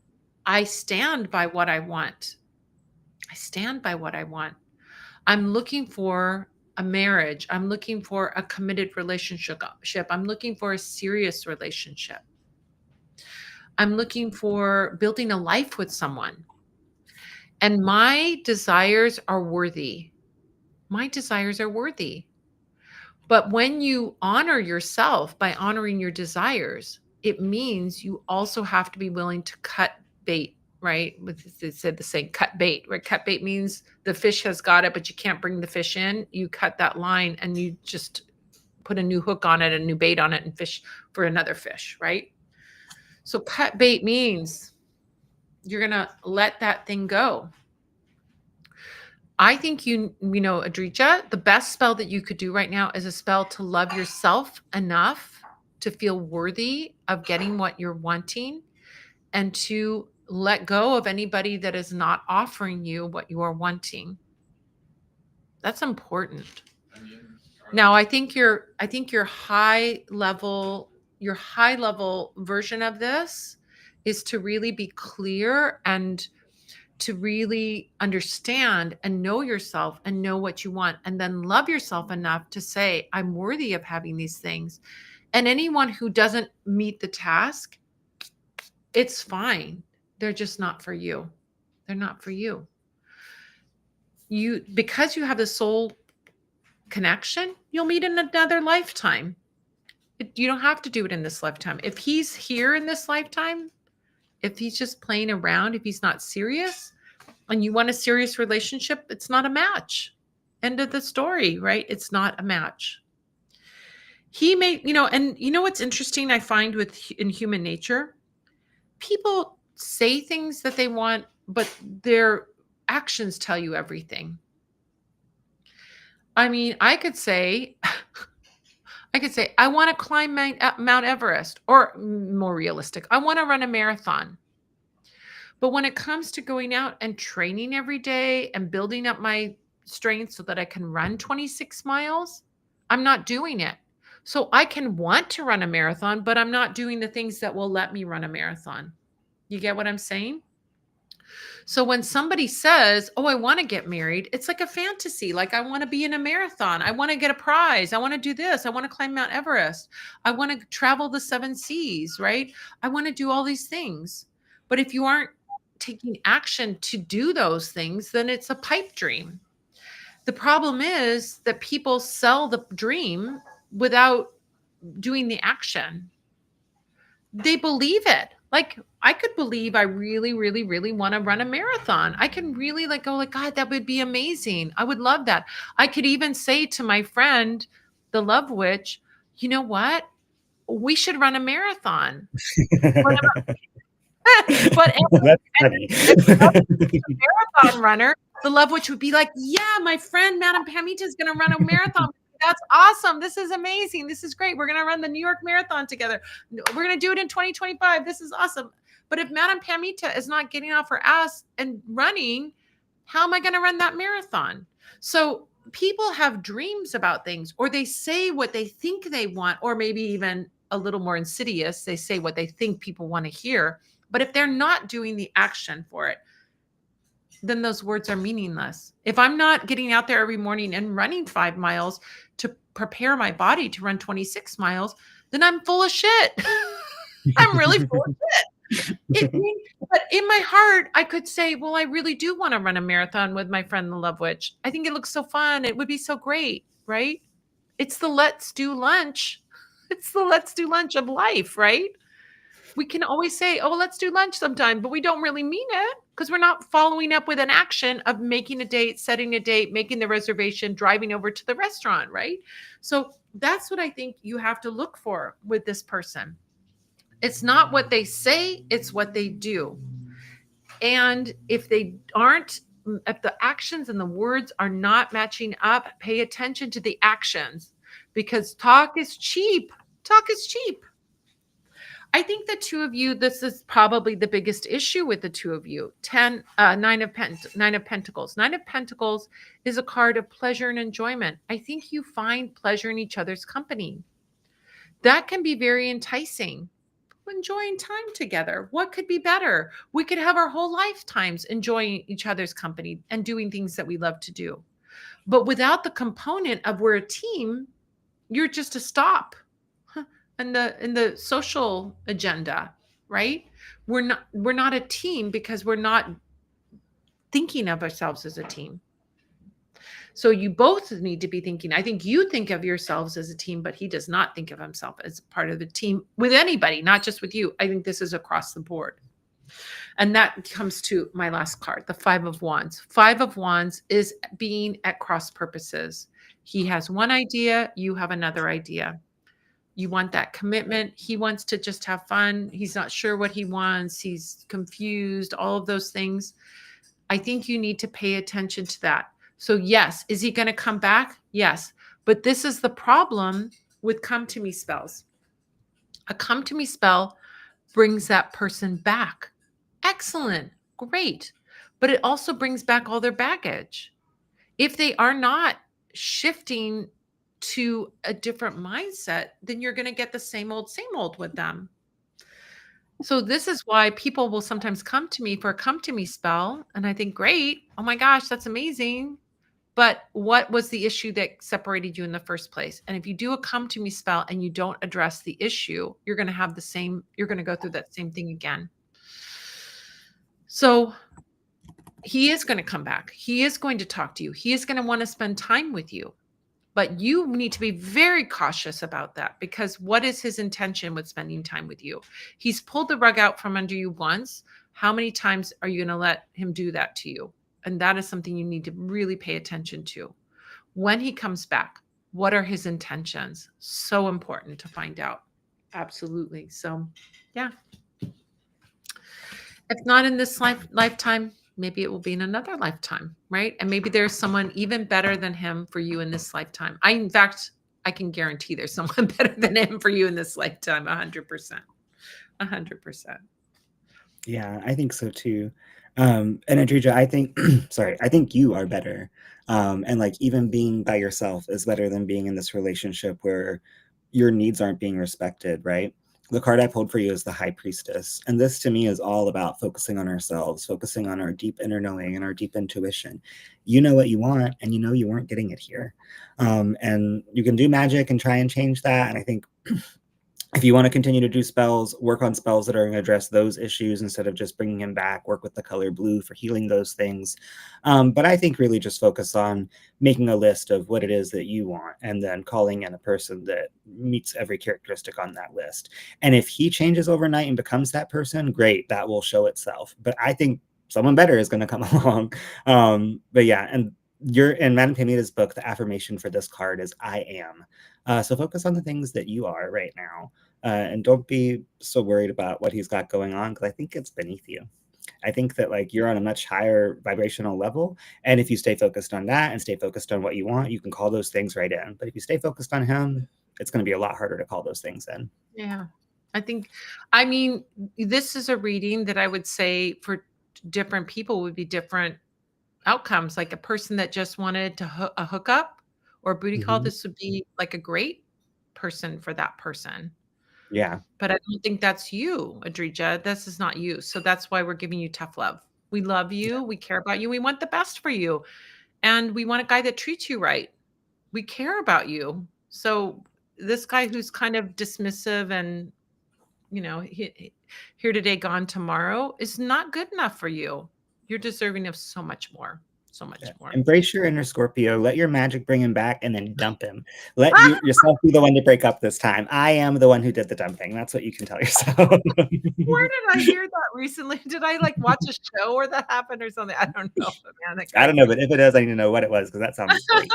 I stand by what I want. I stand by what I want. I'm looking for a marriage. I'm looking for a committed relationship. I'm looking for a serious relationship. I'm looking for building a life with someone. And my desires are worthy. My desires are worthy. But when you honor yourself by honoring your desires, it means you also have to be willing to cut bait, right? They said the saying, cut bait, right? Cut bait means the fish has got it, but you can't bring the fish in. You cut that line and you just put a new hook on it, a new bait on it, and fish for another fish, right? So cut bait means you're going to let that thing go. I think Adrija, the best spell that you could do right now is a spell to love yourself enough to feel worthy of getting what you're wanting and to let go of anybody that is not offering you what you are wanting. That's important. Now, I think your high level version of this is to really be clear and to really understand and know yourself and know what you want, and then love yourself enough to say, I'm worthy of having these things. And anyone who doesn't meet the task, it's fine. They're just not for you. They're not for you. Because you have the soul connection, you'll meet in another lifetime. You don't have to do it in this lifetime. If he's here in this lifetime, if he's just playing around, if he's not serious, and you want a serious relationship, it's not a match. End of the story, right? It's not a match. He may, and what's interesting I find in human nature, people say things that they want, but their actions tell you everything. I mean, I could say, I want to climb Mount Everest, or more realistic, I want to run a marathon. But when it comes to going out and training every day and building up my strength so that I can run 26 miles, I'm not doing it. So I can want to run a marathon, but I'm not doing the things that will let me run a marathon. You get what I'm saying? So when somebody says, "Oh, I want to get married," it's like a fantasy. Like, I want to be in a marathon. I want to get a prize. I want to do this. I want to climb Mount Everest. I want to travel the seven seas, right? I want to do all these things. But if you aren't taking action to do those things, then it's a pipe dream. The problem is that people sell the dream without doing the action. They believe it. Like, I could believe I really, really, really want to run a marathon. I can really go like, God, that would be amazing. I would love that. I could even say to my friend, the love witch, you know what? We should run a marathon. But That's funny. if a marathon runner, the love witch would be like, yeah, my friend Madame Pamita is going to run a marathon. That's awesome. This is amazing. This is great. We're going to run the New York Marathon together. We're going to do it in 2025. This is awesome. But if Madame Pamita is not getting off her ass and running, how am I going to run that marathon? So people have dreams about things, or they say what they think they want, or maybe even a little more insidious, they say what they think people want to hear. But if they're not doing the action for it, then those words are meaningless. If I'm not getting out there every morning and running 5 miles to prepare my body to run 26 miles, then I'm full of shit. I'm really full of shit. But in my heart, I could say, well, I really do want to run a marathon with my friend, the Love Witch. I think it looks so fun. It would be so great, right? It's the let's do lunch. It's the let's do lunch of life, right? We can always say, "Oh, let's do lunch sometime," but we don't really mean it because we're not following up with an action of making a date, setting a date, making the reservation, driving over to the restaurant, right? So that's what I think you have to look for with this person. It's not what they say, it's what they do. And if they aren't, if the actions and the words are not matching up, pay attention to the actions because talk is cheap. Talk is cheap. I think the two of you, this is probably the biggest issue with the two of you. 10, nine of pentacles. Nine of pentacles is a card of pleasure and enjoyment. I think you find pleasure in each other's company. That can be very enticing. Enjoying time together. What could be better? We could have our whole lifetimes enjoying each other's company and doing things that we love to do. But without the component of we're a team, you're just a stop in the social agenda, right? We're not a team because we're not thinking of ourselves as a team. So you both need to be thinking. I think you think of yourselves as a team, but he does not think of himself as part of the team with anybody, not just with you. I think this is across the board. And that comes to my last card, the Five of Wands. Five of Wands is being at cross purposes. He has one idea, you have another idea. You want that commitment. He wants to just have fun. He's not sure what he wants. He's confused, all of those things. I think you need to pay attention to that. So, yes, is he going to come back? Yes. But this is the problem with come to me spells. A come to me spell brings that person back. Excellent. Great. But it also brings back all their baggage. If they are not shifting to a different mindset, then you're going to get the same old with them. So this is why people will sometimes come to me for a come to me spell. And I think, great. Oh my gosh, that's amazing. But what was the issue that separated you in the first place? And if you do a come to me spell and you don't address the issue, you're going to have the same, you're going to go through that same thing again. So he is going to come back. He is going to talk to you. He is going to want to spend time with you. But you need to be very cautious about that because what is his intention with spending time with you? He's pulled the rug out from under you once. How many times are you going to let him do that to you? And that is something you need to really pay attention to. When he comes back, what are his intentions? So important to find out. Absolutely. So, yeah. If not in this lifetime, maybe it will be in another lifetime, right? And maybe there's someone even better than him for you in this lifetime. In fact, I can guarantee there's someone better than him for you in this lifetime, 100%. 100%. Yeah, I think so too. And Adrija, I think, sorry, I think you are better. And like even being by yourself is better than being in this relationship where your needs aren't being respected, right? The card I pulled for you is the High Priestess. And this to me is all about focusing on ourselves, focusing on our deep inner knowing and our deep intuition. You know what you want, and you know you weren't getting it here. And you can do magic and try and change that. And I think if you want to continue to do spells, work on spells that are going to address those issues instead of just bringing him back, work with the color blue for healing those things. But I think really just focus on making a list of what it is that you want and then calling in a person that meets every characteristic on that list. And if he changes overnight and becomes that person, great, that will show itself. But I think someone better is going to come along. But yeah, and you're in Madame Pamita's book, the affirmation for this card is I am. So focus on the things that you are right now. And don't be so worried about what he's got going on because I think it's beneath you. I think that like you're on a much higher vibrational level. And if you stay focused on that and stay focused on what you want, you can call those things right in. But if you stay focused on him, it's going to be a lot harder to call those things in. Yeah. I mean, this is a reading that I would say for different people would be different outcomes. Like a person that just wanted to a hookup or a booty call, Mm-hmm. this would be like a great person for that person. Yeah. But I don't think that's you, Adrija. This is not you. So that's why we're giving you tough love. We love you. We care about you. We want the best for you. And we want a guy that treats you right. We care about you. So this guy who's kind of dismissive and, here today, gone tomorrow is not good enough for you. You're deserving of so much more. So much Yeah. more. Embrace your inner Scorpio. Let your magic bring him back, and then dump him. Let yourself be the one to break up this time. I am the one who did the dumping. That's what you can tell yourself. Where did I hear that recently? Did I like watch a show where that happened or something? I don't know, man. That I guy. don't know, but if it is, I need to know what it was because that sounds great.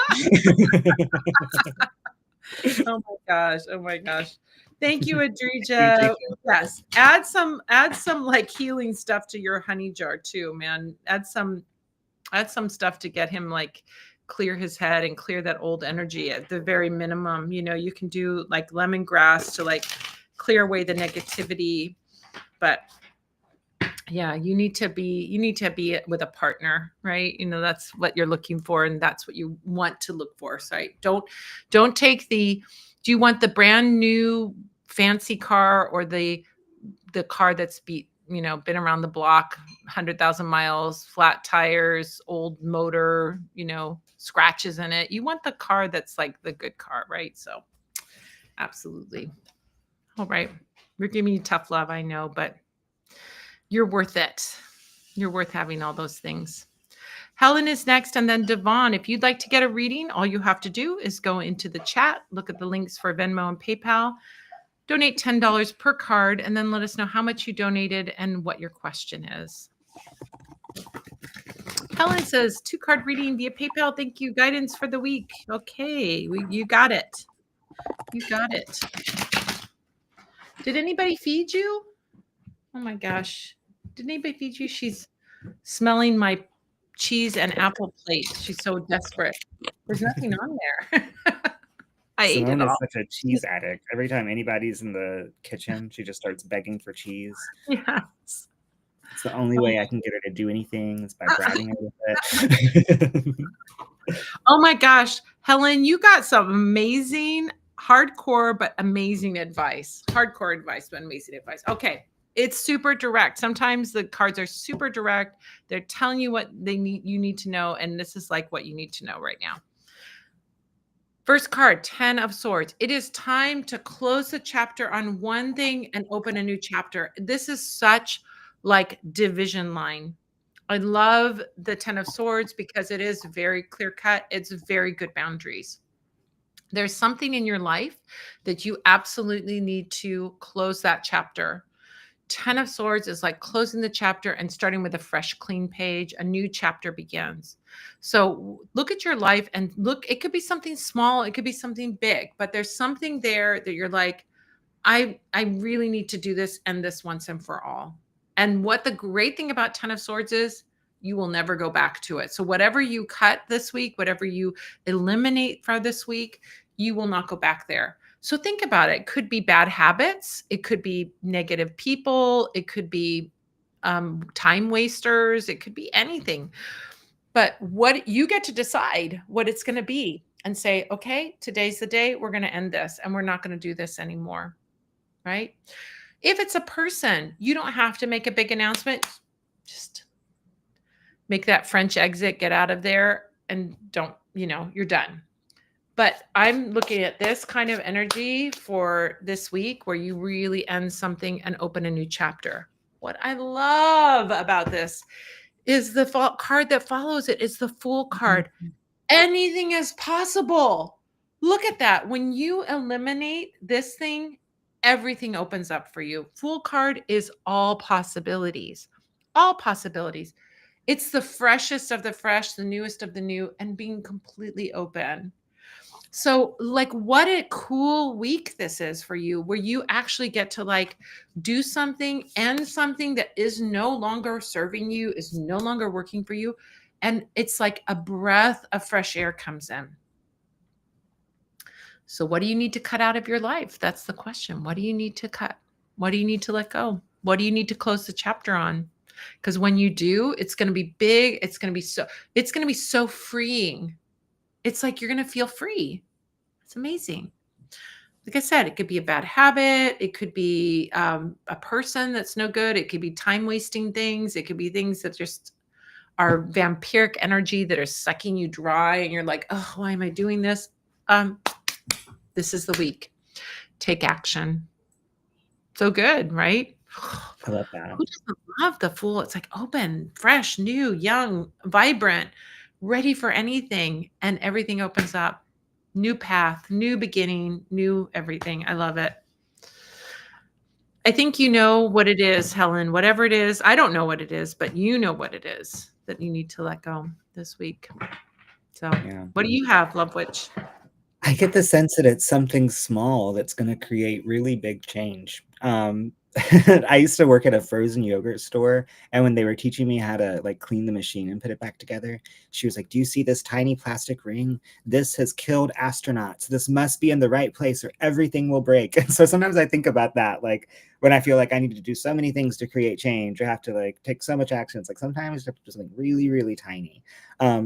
Oh my gosh. Oh my gosh. Thank you, Thank you. Adrija. Yes. Add some like healing stuff to your honey jar too, man. Add some stuff to get him like clear his head and clear that old energy at the very minimum. You can do like lemongrass to like clear away the negativity. But yeah, you need to be with a partner, right? That's what you're looking for, and that's what you want to look for. So don't take do you want the brand new fancy car or the car that's been around the block 100,000 miles, flat tires, old motor, scratches in it? You want the car that's like the good car, right? So absolutely. All right. We're giving you tough love, I know, but you're worth it. You're worth having all those things. Helen is next, and then Devon. If you'd like to get a reading, all you have to do is go into the chat, look at the links for Venmo and PayPal, donate $10 per card, and then let us know how much you donated and what your question is. Helen says, 2-card reading via PayPal. Thank you. Guidance for the week. Okay, you got it. You got it. Did anybody feed you? Oh my gosh. Did anybody feed you? She's smelling my cheese and apple plate. She's so desperate. There's nothing on there. I ate it Simone is all. such a cheese addict. Every time anybody's in the kitchen, she just starts begging for cheese. Yes. It's the only way I can get her to do anything is by bribing her with it. Oh my gosh. Helen, you got some amazing, hardcore, but amazing advice. Hardcore advice, but amazing advice. Okay. It's super direct. Sometimes the cards are super direct. They're telling you what you need to know. And this is like what you need to know right now. First card, 10 of Swords. It is time to close the chapter on one thing and open a new chapter. This is such like division line. I love the 10 of Swords because it is very clear cut. It's very good boundaries. There's something in your life that you absolutely need to close that chapter. 10 of Swords is like closing the chapter and starting with a fresh, clean page. A new chapter begins. So look at your life and look, it could be something small, it could be something big, but there's something there that you're like, I really need to do this and this once and for all. And what the great thing about 10 of Swords is, you will never go back to it. So whatever you cut this week, whatever you eliminate for this week, you will not go back there. So think about it. It could be bad habits. It could be negative people. It could be time wasters. It could be anything. But what you get to decide what it's going to be and say, okay, today's the day we're going to end this and we're not going to do this anymore. Right? If it's a person, you don't have to make a big announcement. Just make that French exit, get out of there, and don't, you're done. But I'm looking at this kind of energy for this week where you really end something and open a new chapter. What I love about this is the card that follows it is the Fool card. Anything is possible. Look at that. When you eliminate this thing, everything opens up for you. Fool card is all possibilities. All possibilities. It's the freshest of the fresh, the newest of the new, and being completely open. So, like, what a cool week this is for you, where you actually get to like do something and something that is no longer serving you, is no longer working for you. And it's like a breath of fresh air comes in. So, what do you need to cut out of your life? That's the question. What do you need to cut? What do you need to let go? What do you need to close the chapter on? Because when you do, it's going to be big. It's going to be so freeing. It's like you're going to feel free. It's amazing. Like I said, it could be a bad habit. It could be a person that's no good. It could be time wasting things. It could be things that just are vampiric energy that are sucking you dry. And you're like, oh, why am I doing this? This is the week. Take action. So good, right? I love that. Who doesn't love the Fool? It's like open, fresh, new, young, vibrant, ready for anything, and everything opens up. New path, new beginning, new everything. I love it. I think you know what it is, Helen. Whatever it is, I don't know what it is, but you know what it is that you need to let go this week. So, Yeah. what do you have, Love Witch? I get the sense that it's something small that's going to create really big change. I used to work at a frozen yogurt store, and when they were teaching me how to like clean the machine and put it back together, she was like, "Do you see this tiny plastic ring? This has killed astronauts. This must be in the right place, or everything will break." And so sometimes I think about that, like when I feel like I need to do so many things to create change, or have to like take so much action. It's like sometimes you have to do something really, really tiny.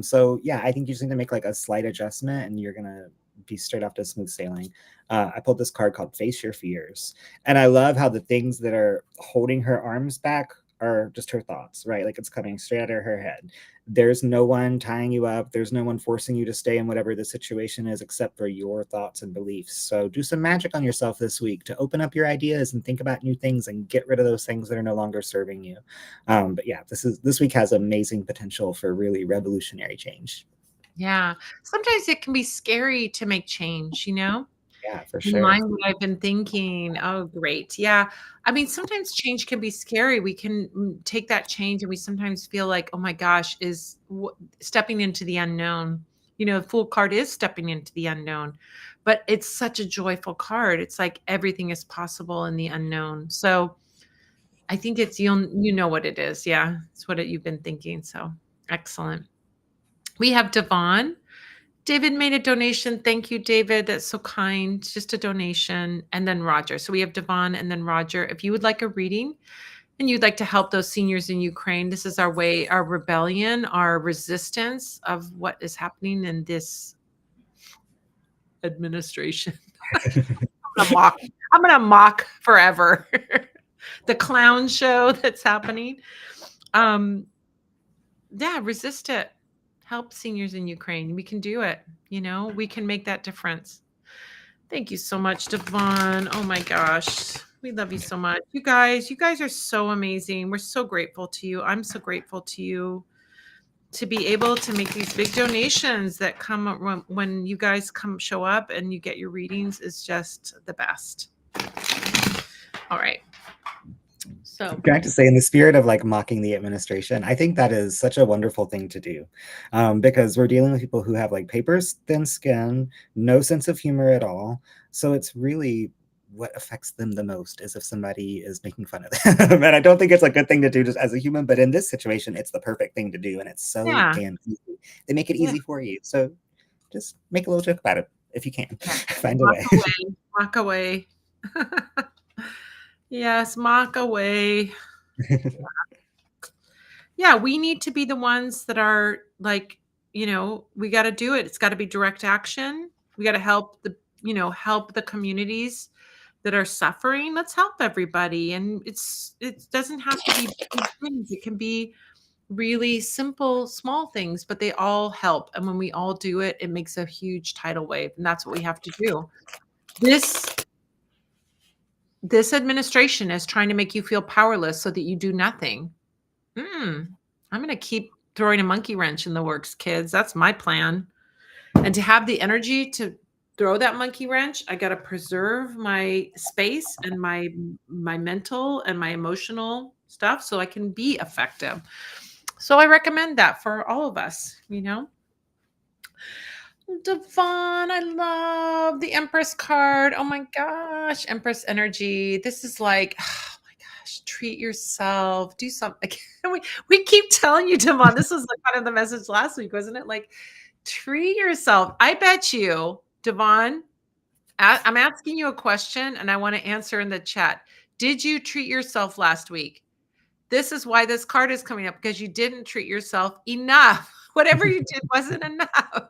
So yeah, I think you just need to make like a slight adjustment, and you're gonna be straight off to smooth sailing. I pulled this card called Face Your Fears. And I love how the things that are holding her arms back are just her thoughts, right? Like it's coming straight out of her head. There's no one tying you up. There's no one forcing you to stay in whatever the situation is except for your thoughts and beliefs. So do some magic on yourself this week to open up your ideas and think about new things and get rid of those things that are no longer serving you. But yeah, this week has amazing potential for really revolutionary change. Yeah. Sometimes it can be scary to make change, you know? Yeah, for sure. Remind what I've been thinking. Oh, great. Yeah. I mean, sometimes change can be scary. We can take that change and we sometimes feel like, oh my gosh, stepping into the unknown. You know, the Fool card is stepping into the unknown, but it's such a joyful card. It's like everything is possible in the unknown. So I think you know what it is. Yeah. It's what you've been thinking. So excellent. We have Devon. David made a donation. Thank you, David. That's so kind. Just a donation. And then Roger. So we have Devon and then Roger. If you would like a reading and you'd like to help those seniors in Ukraine, this is our way, our rebellion, our resistance of what is happening in this administration. I'm gonna mock. I'm gonna mock forever. The clown show that's happening. Um, yeah, resist it. Help seniors in Ukraine. We can do it. You know, we can make that difference. Thank you so much, Devon. Oh my gosh. We love you so much. You guys are so amazing. We're so grateful to you. I'm so grateful to you to be able to make these big donations that come when you guys come show up and you get your readings is just the best. All right. So Can I just say, in the spirit of like mocking the administration, I think that is such a wonderful thing to do, because we're dealing with people who have like paper thin skin, no sense of humor at all. So it's really what affects them the most is if somebody is making fun of them. And I don't think it's a good thing to do just as a human, but in this situation, it's the perfect thing to do. And it's so yeah. damn easy. They make it Yeah. easy for you. So just make a little joke about it if you can. Yeah. Find a Mock way. away. Mock away. Yes, mock away. Yeah, we need to be the ones that are like, we got to do it. It's got to be direct action. We got to help the communities that are suffering. Let's help everybody. And it doesn't have to be big things. It can be really simple, small things, but they all help. And when we all do it, it makes a huge tidal wave. And that's what we have to do. This administration is trying to make you feel powerless so that you do nothing. I'm gonna keep throwing a monkey wrench in the works, kids. That's my plan. And to have the energy to throw that monkey wrench, I gotta preserve my space and my mental and my emotional stuff so I can be effective. So I recommend that for all of us. Devon, I love the Empress card. Oh my gosh, Empress energy. This is like, oh my gosh, treat yourself, do something. We keep telling you, Devon. This was kind of the message last week, wasn't it? Like, treat yourself. I bet you, Devon. I'm asking you a question, and I want to answer in the chat. Did you treat yourself last week? This is why this card is coming up because you didn't treat yourself enough. Whatever you did wasn't enough.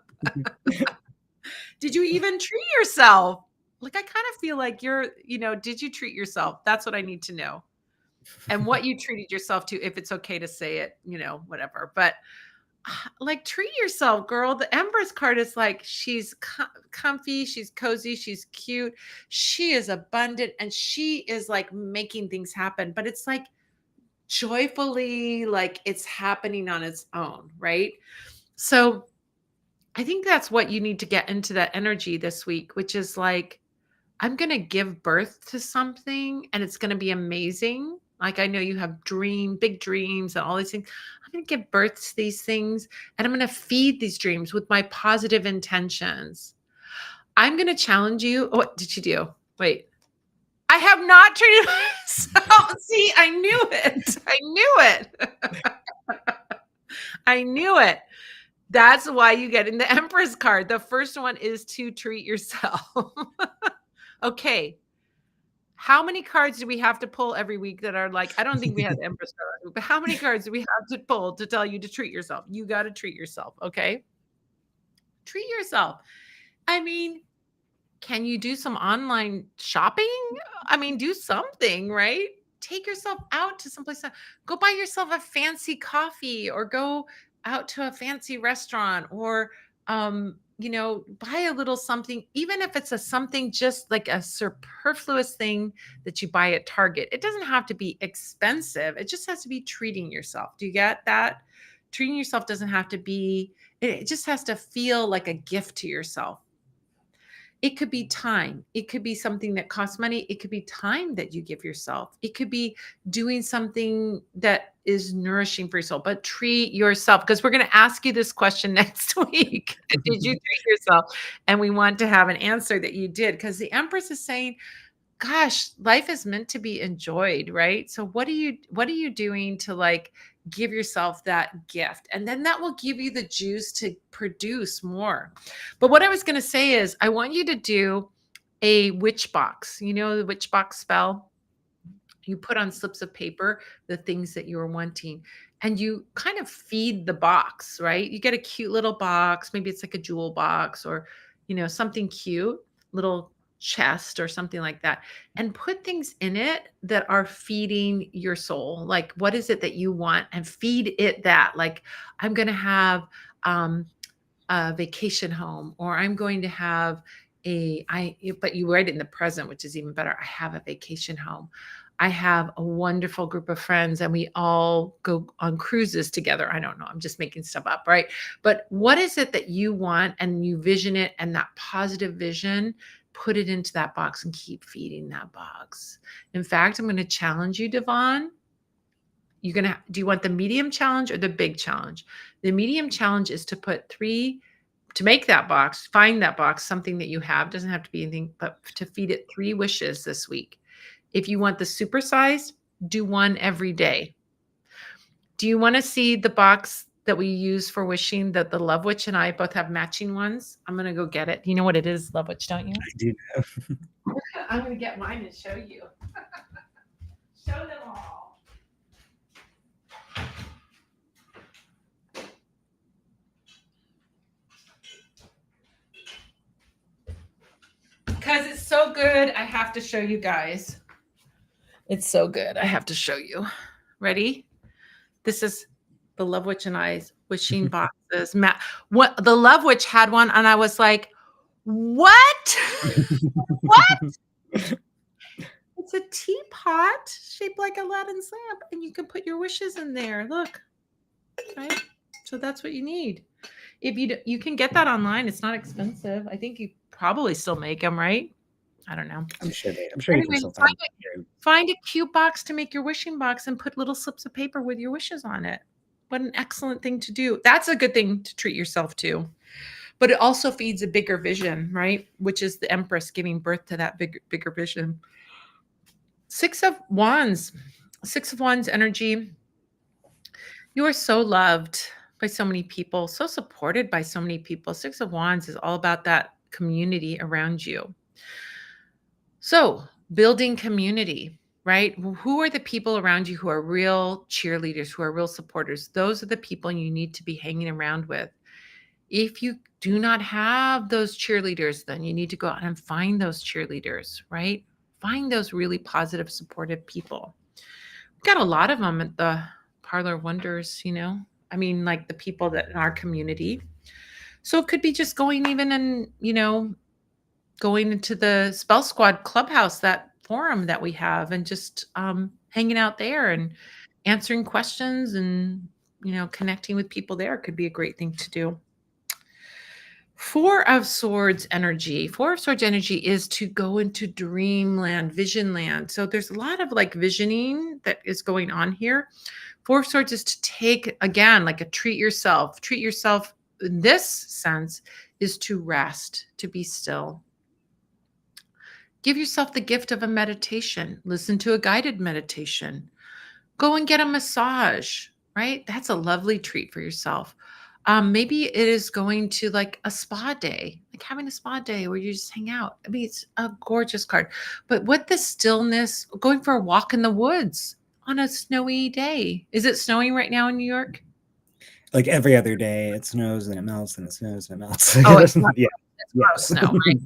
Did you even treat yourself? Like, I kind of feel like did you treat yourself? That's what I need to know. And what you treated yourself to, if it's okay to say it, whatever. But like, treat yourself, girl. The Empress card is like, she's comfy, she's cozy, she's cute, she is abundant, and she is like making things happen. But it's like joyfully, like it's happening on its own, right? So I think that's what you need to get into that energy this week, which is like, I'm going to give birth to something and it's going to be amazing. Like, I know you have big dreams and all these things. I'm going to give birth to these things and I'm going to feed these dreams with my positive intentions. I'm going to challenge you. Oh, what did you do? Wait, I have not treated myself. See, I knew it. I knew it. I knew it. That's why you get in the Empress card. The first one is to treat yourself. Okay. How many cards do we have to pull every week that are like, I don't think we have the Empress card, but how many cards do we have to pull to tell you to treat yourself? You got to treat yourself. Okay. Treat yourself. I mean, can you do some online shopping? I mean, do something, right? Take yourself out to someplace. Go buy yourself a fancy coffee or go out to a fancy restaurant or buy a little something, even if it's a something just like a superfluous thing that you buy at Target. It doesn't have to be expensive. It just has to be treating yourself. Do you get that? Treating yourself doesn't have to be, it just has to feel like a gift to yourself. It could be time. It could be something that costs money. It could be time that you give yourself. It could be doing something that is nourishing for yourself, but treat yourself because we're going to ask you this question next week. Did you treat yourself? And we want to have an answer that you did because the Empress is saying, gosh, life is meant to be enjoyed, right? So what are you doing to like give yourself that gift? And then that will give you the juice to produce more. But what I was going to say is I want you to do a witch box. You know the witch box spell? You put on slips of paper the things that you are wanting and you kind of feed the box, right? You get a cute little box, maybe it's like a jewel box or something cute, little chest or something like that, and put things in it that are feeding your soul. Like, what is it that you want, and feed it that. Like, I'm going to have um a vacation home, or I'm going to have but you write it in the present, which is even better. I have a vacation home. I have a wonderful group of friends and we all go on cruises together. I don't know. I'm just making stuff up, right? But what is it that you want, and you vision it, and that positive vision, put it into that box and keep feeding that box. In fact, I'm going to challenge you, Devon. Do you want the medium challenge or the big challenge? The medium challenge is to make that box, find that box, something that you have, doesn't have to be anything, but to feed it 3 wishes this week. If you want the super size, do 1 every day. Do you want to see the box that we use for wishing, that the Love Witch and I both have matching ones? I'm going to go get it. You know what it is, Love Witch, don't you? I do know. I'm going to get mine and show you. Show them all. Because it's so good, I have to show you guys. It's so good. I have to show you. Ready? This is the Love Witch and I's wishing boxes. What the Love Witch had one, and I was like, "What? What?" It's a teapot shaped like Aladdin's lamp, and you can put your wishes in there. Look, right? So that's what you need. If you can get that online, it's not expensive. I think you probably still make them, right? I don't know. I'm sure you can still Find a cute box to make your wishing box and put little slips of paper with your wishes on it. What an excellent thing to do. That's a good thing to treat yourself to. But it also feeds a bigger vision, right? Which is the Empress giving birth to that bigger vision. 6 of Wands. 6 of Wands energy. You are so loved by so many people, so supported by so many people. 6 of Wands is all about that community around you. So, building community, right? Who are the people around you who are real cheerleaders, who are real supporters? Those are the people you need to be hanging around with. If you do not have those cheerleaders, then you need to go out and find those cheerleaders, right? Find those really positive, supportive people. We've got a lot of them at the Parlor Wonders, I mean, like the people that in our community. So it could be just going even and, going into the Spell Squad Clubhouse, that forum that we have, and just hanging out there and answering questions and connecting with people there could be a great thing to do. Four of Swords energy. Four of Swords energy is to go into dreamland, vision land. So there's a lot of like visioning that is going on here. Four of Swords is to take, again, like a treat yourself. Treat yourself in this sense is to rest, to be still. Give yourself the gift of a meditation. Listen to a guided meditation. Go and get a massage, right? That's a lovely treat for yourself. Maybe it is going to like a spa day, like having a spa day where you just hang out. I mean, it's a gorgeous card. But what the stillness, going for a walk in the woods on a snowy day. Is it snowing right now in New York? Like every other day, it snows and it melts and it snows and it melts. Oh, it's not. Yeah. It's Yes. snow, right?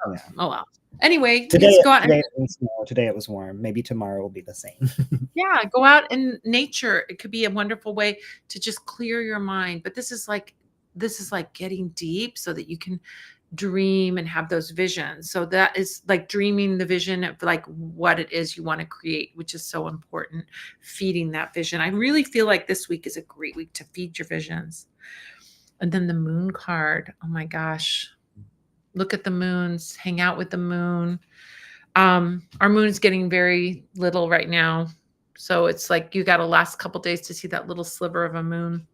Oh, Yeah. oh well. Anyway, Today, just go out and today it was snow. Today it was warm. Maybe tomorrow will be the same. yeah, go out in nature. It could be a wonderful way to just clear your mind. But this is like getting deep so that you can dream and have those visions. So that is like dreaming the vision of like what it is you want to create, which is so important. Feeding that vision. I really feel like this week is a great week to feed your visions. And then the moon card. Oh my gosh. Look at the moons, hang out with the moon. Our moon's getting very little right now. So it's like you got a last couple days to see that little sliver of a moon.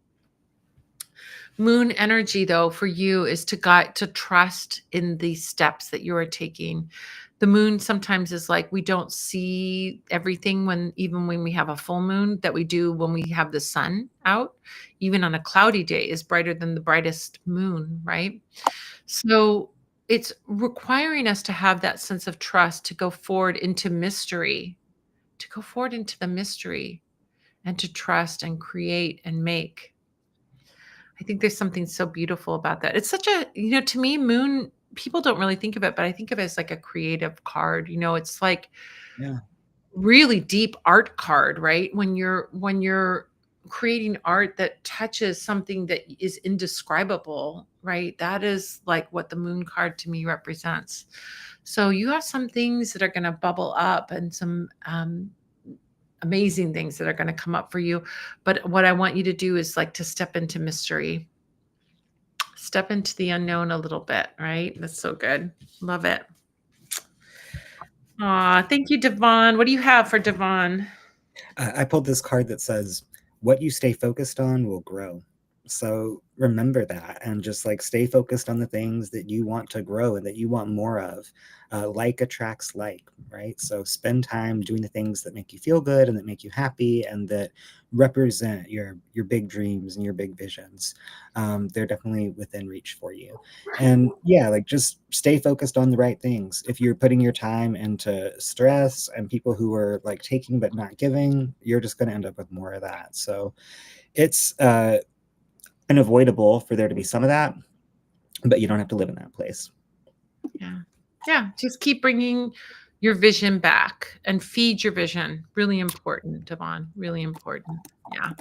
Moon energy, though, for you is to trust in the steps that you are taking. The moon sometimes is like we don't see everything even when we have a full moon that we do when we have the sun out. Even on a cloudy day is brighter than the brightest moon, right? So it's requiring us to have that sense of trust to go forward into mystery, to go forward into the mystery and to trust and create and make. I think there's something so beautiful about that. It's such a, to me, moon, people don't really think of it, but I think of it as like a creative card. It's like Yeah. really deep art card, right? When you're creating art that touches something that is indescribable, right? That is like what the moon card to me represents. So you have some things that are going to bubble up and some amazing things that are going to come up for you. But what I want you to do is like to step into mystery, step into the unknown a little bit, right? That's so good. Love it. Aw, thank you, Devon. What do you have for Devon? I pulled this card that says, "What you stay focused on will grow." So remember that and just like stay focused on the things that you want to grow and that you want more of. Like attracts like, right? So spend time doing the things that make you feel good and that make you happy and that represent your big dreams and your big visions. They're definitely within reach for you. And yeah, like just stay focused on the right things. If you're putting your time into stress and people who are like taking but not giving, you're just going to end up with more of that. So it's unavoidable for there to be some of that, but you don't have to live in that place. Yeah. Yeah. Just keep bringing your vision back and feed your vision. Really important, Devon. Really important. Yeah.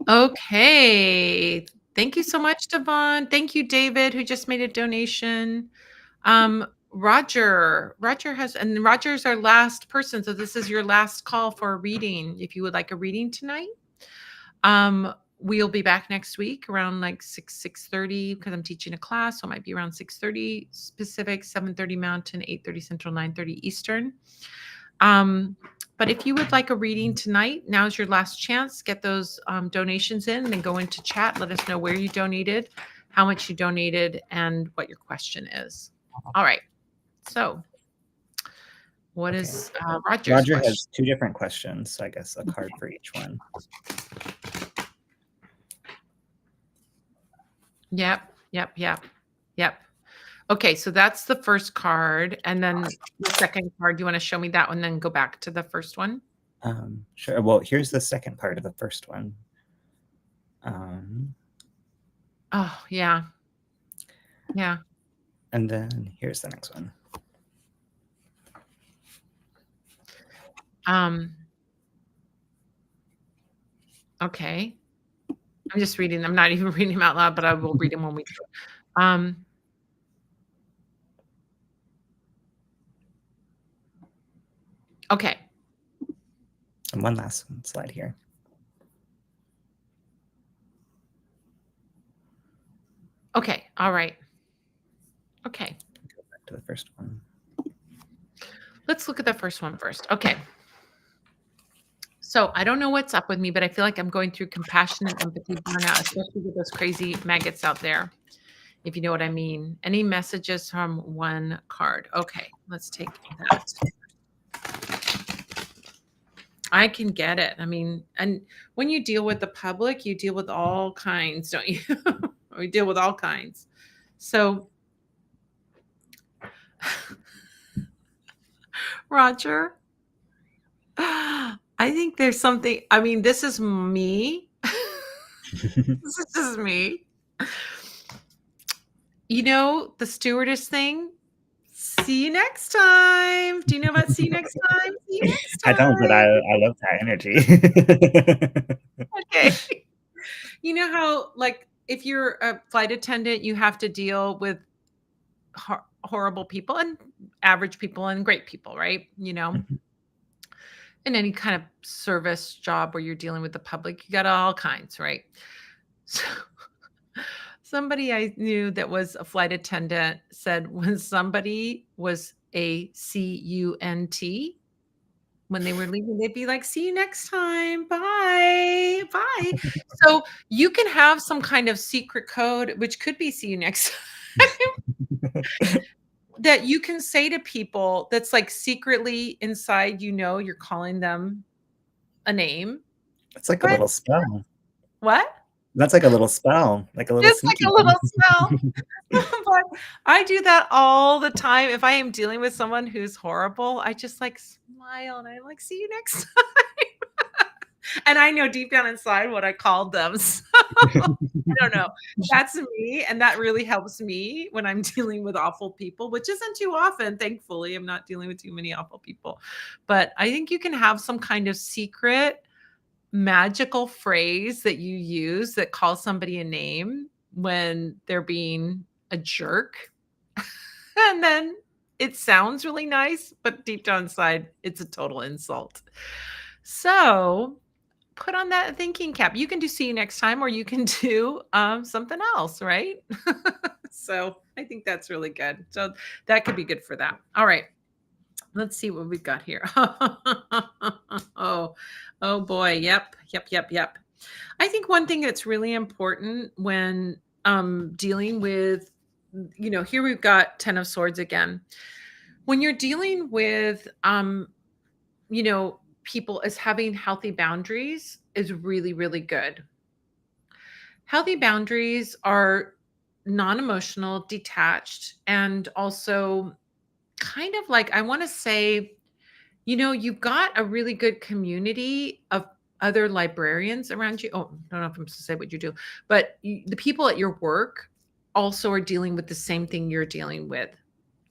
Okay. Thank you so much, Devon. Thank you, David, who just made a donation. Roger's our last person. So this is your last call for a reading. If you would like a reading tonight, we'll be back next week around like 6:30 because I'm teaching a class. So it might be around 6:30 Pacific, 7:30 Mountain, 8:30 Central, 9:30 Eastern. But if you would like a reading tonight, now's your last chance. Get those donations in and then go into chat. Let us know where you donated, how much you donated, and what your question is. All right. So what Okay. is Roger's Roger question? has two different questions, so I guess a card for each one. Yep. Okay, so that's the first card. And then the second card, do you want to show me that one, then go back to the first one? Sure. Well, here's the second part of the first one. Oh, yeah. Yeah. And then here's the next one. Okay. I'm just reading. I'm not even reading them out loud, but I will read them when we do. Okay. And one last slide here. Okay. All right. Okay. Go back to the first one. Let's look at the first one first. Okay. So I don't know what's up with me, but I feel like I'm going through compassion and empathy burnout, especially with those crazy maggots out there, if you know what I mean. Any messages from one card? Okay, let's take that. I can get it. I mean, and when you deal with the public, you deal with all kinds, don't you? We deal with all kinds. So, Roger, I think there's something. I mean, this is me. This is just me. You know, the stewardess thing. See you next time. Do you know about see you next time? See you next I don't, but I time. love that energy. Okay. You know how, like, if you're a flight attendant, you have to deal with horrible people and average people and great people, right? You know, in any kind of service job where you're dealing with the public, you got all kinds, right? So, somebody I knew that was a flight attendant said when somebody was a CUNT, when they were leaving, they'd be like, "See you next time. Bye. Bye." So, you can have some kind of secret code, which could be "See you next time," that you can say to people that's, like, secretly inside, you're calling them a name, It's like a but little spell. what? That's like a little spell, like a little Just like sneaky a little one. smell. But I do that all the time. If I am dealing with someone who's horrible, I just, like, smile and I'm like, "See you next time." And I know deep down inside what I called them, so I don't know. That's me, and that really helps me when I'm dealing with awful people, which isn't too often, thankfully. I'm not dealing with too many awful people. But I think you can have some kind of secret magical phrase that you use that calls somebody a name when they're being a jerk. And then it sounds really nice, but deep down inside, it's a total insult. So put on that thinking cap. You can do see you next time, or you can do something else, right? So I think that's really good. So that could be good for that. All right. Let's see what we've got here. Oh, oh boy. Yep. Yep. Yep. Yep. I think one thing that's really important when dealing with, here we've got 10 of swords again. When you're dealing with people, as having healthy boundaries is really, really good. Healthy boundaries are non-emotional, detached, and also kind of like, I want to say, you've got a really good community of other librarians around you. Oh, I don't know if I'm supposed to say what you do, but the people at your work also are dealing with the same thing you're dealing with.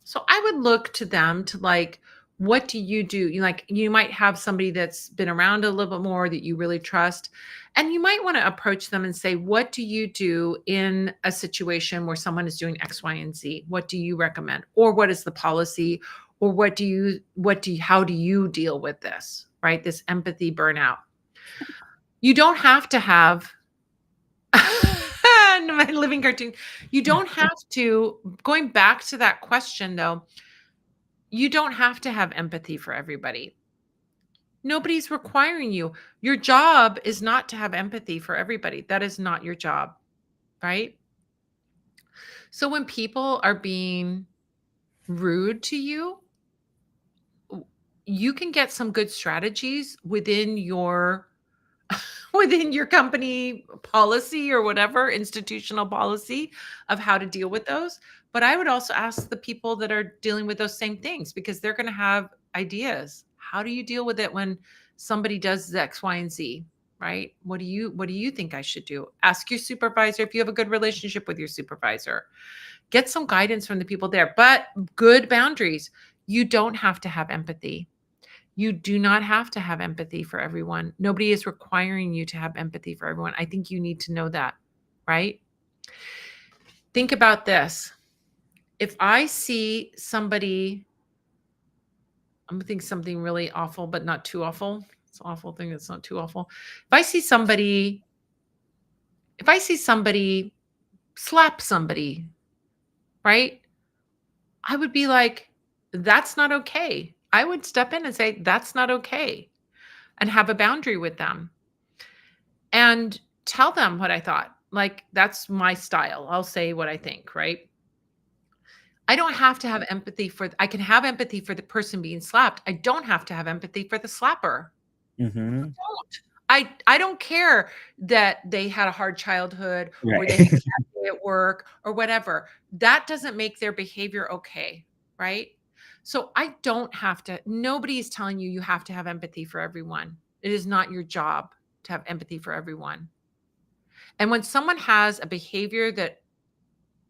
So I would look to them to, like, what do you do? You might have somebody that's been around a little bit more that you really trust. And you might want to approach them and say, what do you do in a situation where someone is doing X, Y, and Z? What do you recommend? Or what is the policy? Or how do you deal with this? Right? This empathy burnout. You don't have to have my living cartoon. You don't have to, going back to that question though, you don't have to have empathy for everybody. Nobody's requiring you. Your job is not to have empathy for everybody. That is not your job, right? So when people are being rude to you, you can get some good strategies within your company policy or whatever institutional policy of how to deal with those. But I would also ask the people that are dealing with those same things, because they're going to have ideas. How do you deal with it when somebody does X, Y, and Z? Right? What do you think I should do? Ask your supervisor if you have a good relationship with your supervisor. Get some guidance from the people there, but good boundaries. You don't have to have empathy. You do not have to have empathy for everyone. Nobody is requiring you to have empathy for everyone. I think you need to know that, right? Think about this. If I see somebody, I'm gonna think something really awful, but not too awful. It's an awful thing that's not too awful. If I see somebody slap somebody, right? I would be like, that's not okay. I would step in and say, that's not okay, and have a boundary with them and tell them what I thought. Like, that's my style. I'll say what I think, right? I don't have to have empathy for, I can have empathy for the person being slapped. I don't have to have empathy for the slapper. Hmm. Don't. I don't care that they had a hard childhood or Right. they had a bad day at work or whatever. That doesn't make their behavior okay, right? So I don't have to, nobody is telling you you have to have empathy for everyone. It is not your job to have empathy for everyone. And when someone has a behavior that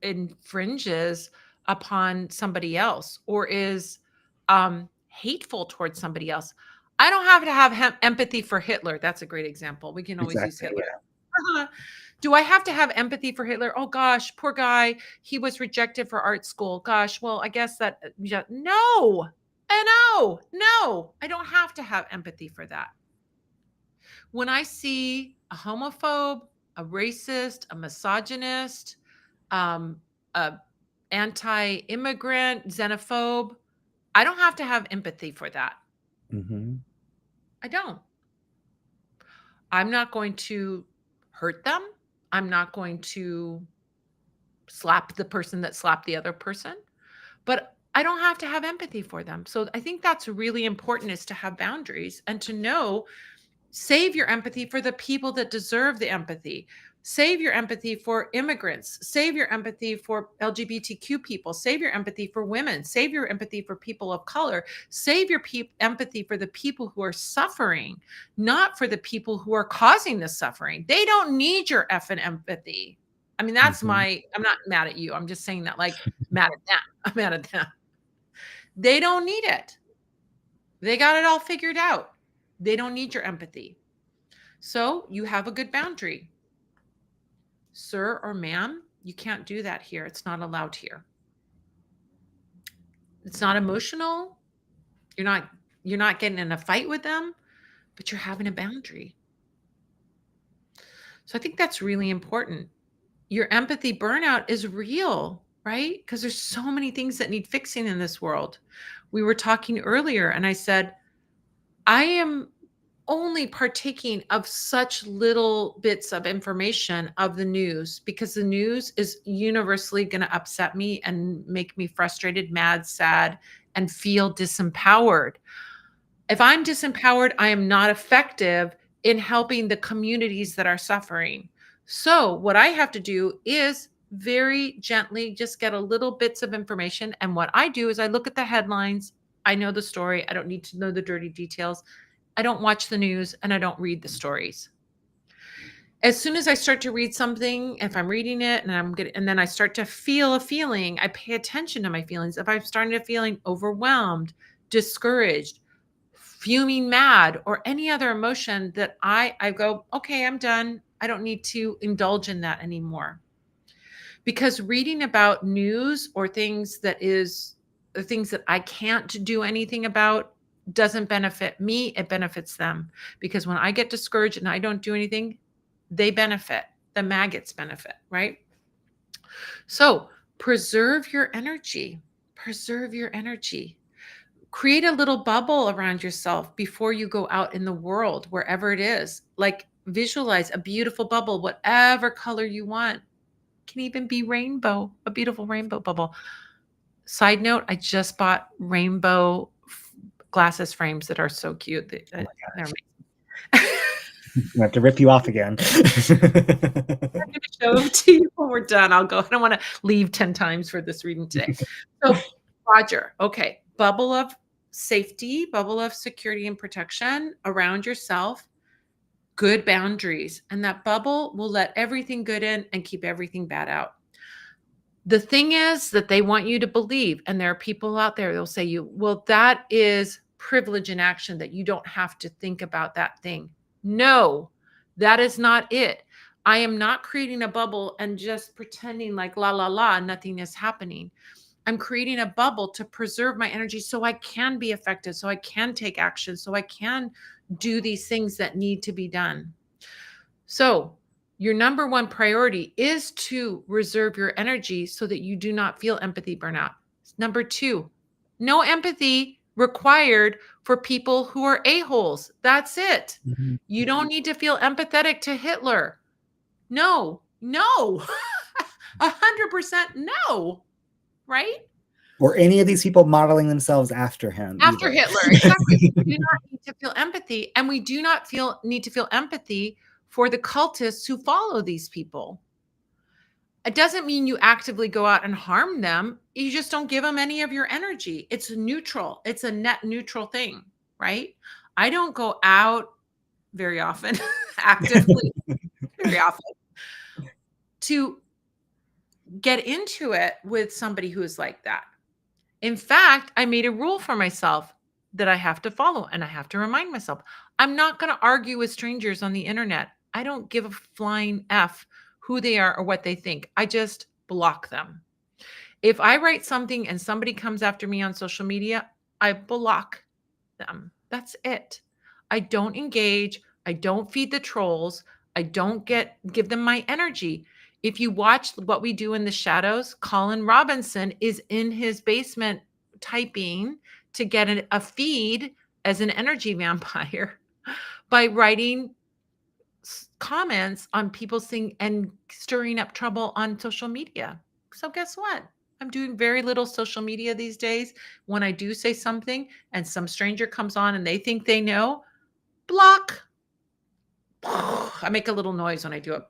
infringes upon somebody else or is hateful towards somebody else, I don't have to have empathy for Hitler. That's a great example. We can always use Exactly. Hitler. Yeah. Do I have to have empathy for Hitler? Oh gosh, poor guy. He was rejected for art school. Gosh, well, I guess that, yeah, no, no, I don't have to have empathy for that. When I see a homophobe, a racist, a misogynist, um, a anti-immigrant, xenophobe, I don't have to have empathy for that. Hmm. I don't. I'm not going to hurt them. I'm not going to slap the person that slapped the other person, but I don't have to have empathy for them. So I think that's really important, is to have boundaries and to know, save your empathy for the people that deserve the empathy. Save your empathy for immigrants. Save your empathy for LGBTQ people. Save your empathy for women. Save your empathy for people of color. Save your empathy for the people who are suffering, not for the people who are causing the suffering. They don't need your effing empathy. I mean, that's Hmm. my, I'm not mad at you. I'm just saying that, like, mad at them. I'm mad at them. They don't need it. They got it all figured out. They don't need your empathy. So you have a good boundary. Sir or ma'am, you can't do that here. It's not allowed here. It's not emotional. You're not you're not getting in a fight with them, but you're having a boundary. So I think that's really important. Your empathy burnout is real, right? Because there's so many things that need fixing in this world. We were talking earlier and I said, I am only partaking of such little bits of information of the news, because the news is universally going to upset me and make me frustrated, mad, sad, and feel disempowered. If I'm disempowered, I am not effective in helping the communities that are suffering. So, what I have to do is very gently just get a little bits of information. And what I do is I look at the headlines. I know the story. I don't need to know the dirty details. I don't watch the news and I don't read the stories. As soon as I start to read something, if I'm reading it and I'm good, and then I start to feel a feeling, I pay attention to my feelings. If I'm starting to feeling overwhelmed, discouraged, fuming mad, or any other emotion, that I go, okay, I'm done. I don't need to indulge in that anymore. Because reading about news or things that is things that I can't do anything about doesn't benefit me, it benefits them. Because when I get discouraged and I don't do anything, they benefit. The maggots benefit, right? So preserve your energy. Preserve your energy. Create a little bubble around yourself before you go out in the world, wherever it is. Like, visualize a beautiful bubble, whatever color you want. Can even be rainbow, a beautiful rainbow bubble. Side note, I just bought rainbow glasses frames that are so cute. Oh my They're gosh. amazing. I have to rip you off again. I'm gonna show them to you when we're done. I'll go. I don't wanna leave 10 times for this reading today. So, Roger, okay, bubble of safety, bubble of security and protection around yourself, good boundaries, and that bubble will let everything good in and keep everything bad out. The thing is that they want you to believe, and there are people out there, they'll say you, well, that is privilege in action, that you don't have to think about that thing. No, that is not it. I am not creating a bubble and just pretending like la la la, nothing is happening. I'm creating a bubble to preserve my energy so I can be effective, so I can take action, so I can do these things that need to be done. So Your number one priority is to reserve your energy so that you do not feel empathy burnout. Number two, no empathy required for people who are a-holes. That's it. Mhm. You don't need to feel empathetic to Hitler. No, no, 100% no, right? Or any of these people modeling themselves after him After either. Hitler, exactly. We do not need to feel empathy, and we do not need to feel empathy for the cultists who follow these people. It doesn't mean you actively go out and harm them. You just don't give them any of your energy. It's neutral. It's a net neutral thing, right? I don't go out very often, actively, very often, to get into it with somebody who is like that. In fact, I made a rule for myself that I have to follow, and I have to remind myself I'm not going to argue with strangers on the internet. I don't give a flying F who they are or what they think. I just block them. If I write something and somebody comes after me on social media, I block them. That's it. I don't engage. I don't feed the trolls. I don't give them my energy. If you watch What We Do in the Shadows, Colin Robinson is in his basement typing to get a feed as an energy vampire by writing comments on people saying and stirring up trouble on social media. So guess what? I'm doing very little social media these days. When I do say something and some stranger comes on and they think they know, block. I make a little noise when I do it,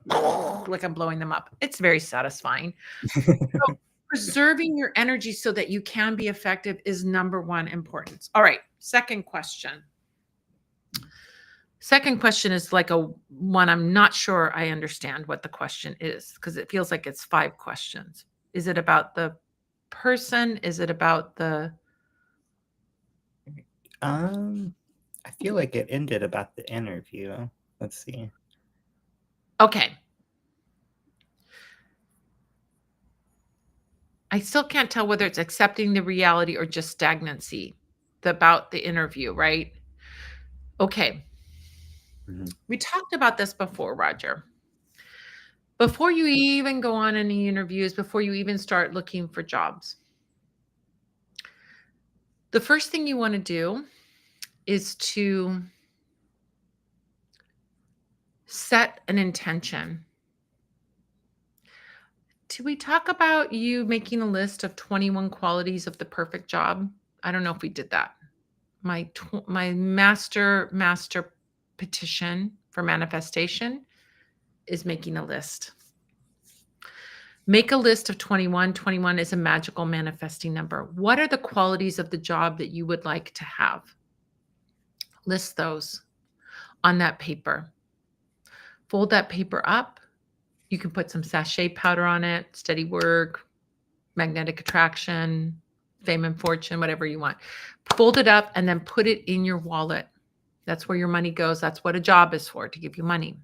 like I'm blowing them up. It's very satisfying. So preserving your energy so that you can be effective is number one importance. All right, second question. Second question is like a one I'm not sure I understand what the question is because it feels like it's 5 questions. Is it about the person? Is it about the I feel like it ended about the interview. Let's see. Okay. I still can't tell whether it's accepting the reality or just stagnancy about the interview, right? Okay. Mhm. We talked about this before, Roger. Before you even go on any interviews, before you even start looking for jobs, the first thing you want to do is to set an intention. Did we talk about you making a list of 21 qualities of the perfect job? I don't know if we did that. My master petition for manifestation is making a list. Make a list of 21. 21 is a magical manifesting number. What are the qualities of the job that you would like to have? List those on that paper. Fold that paper up. You can put some sachet powder on it, steady work, magnetic attraction, fame and fortune, whatever you want. Fold it up and then put it in your wallet. That's where your money goes. That's what a job is for, to give you money.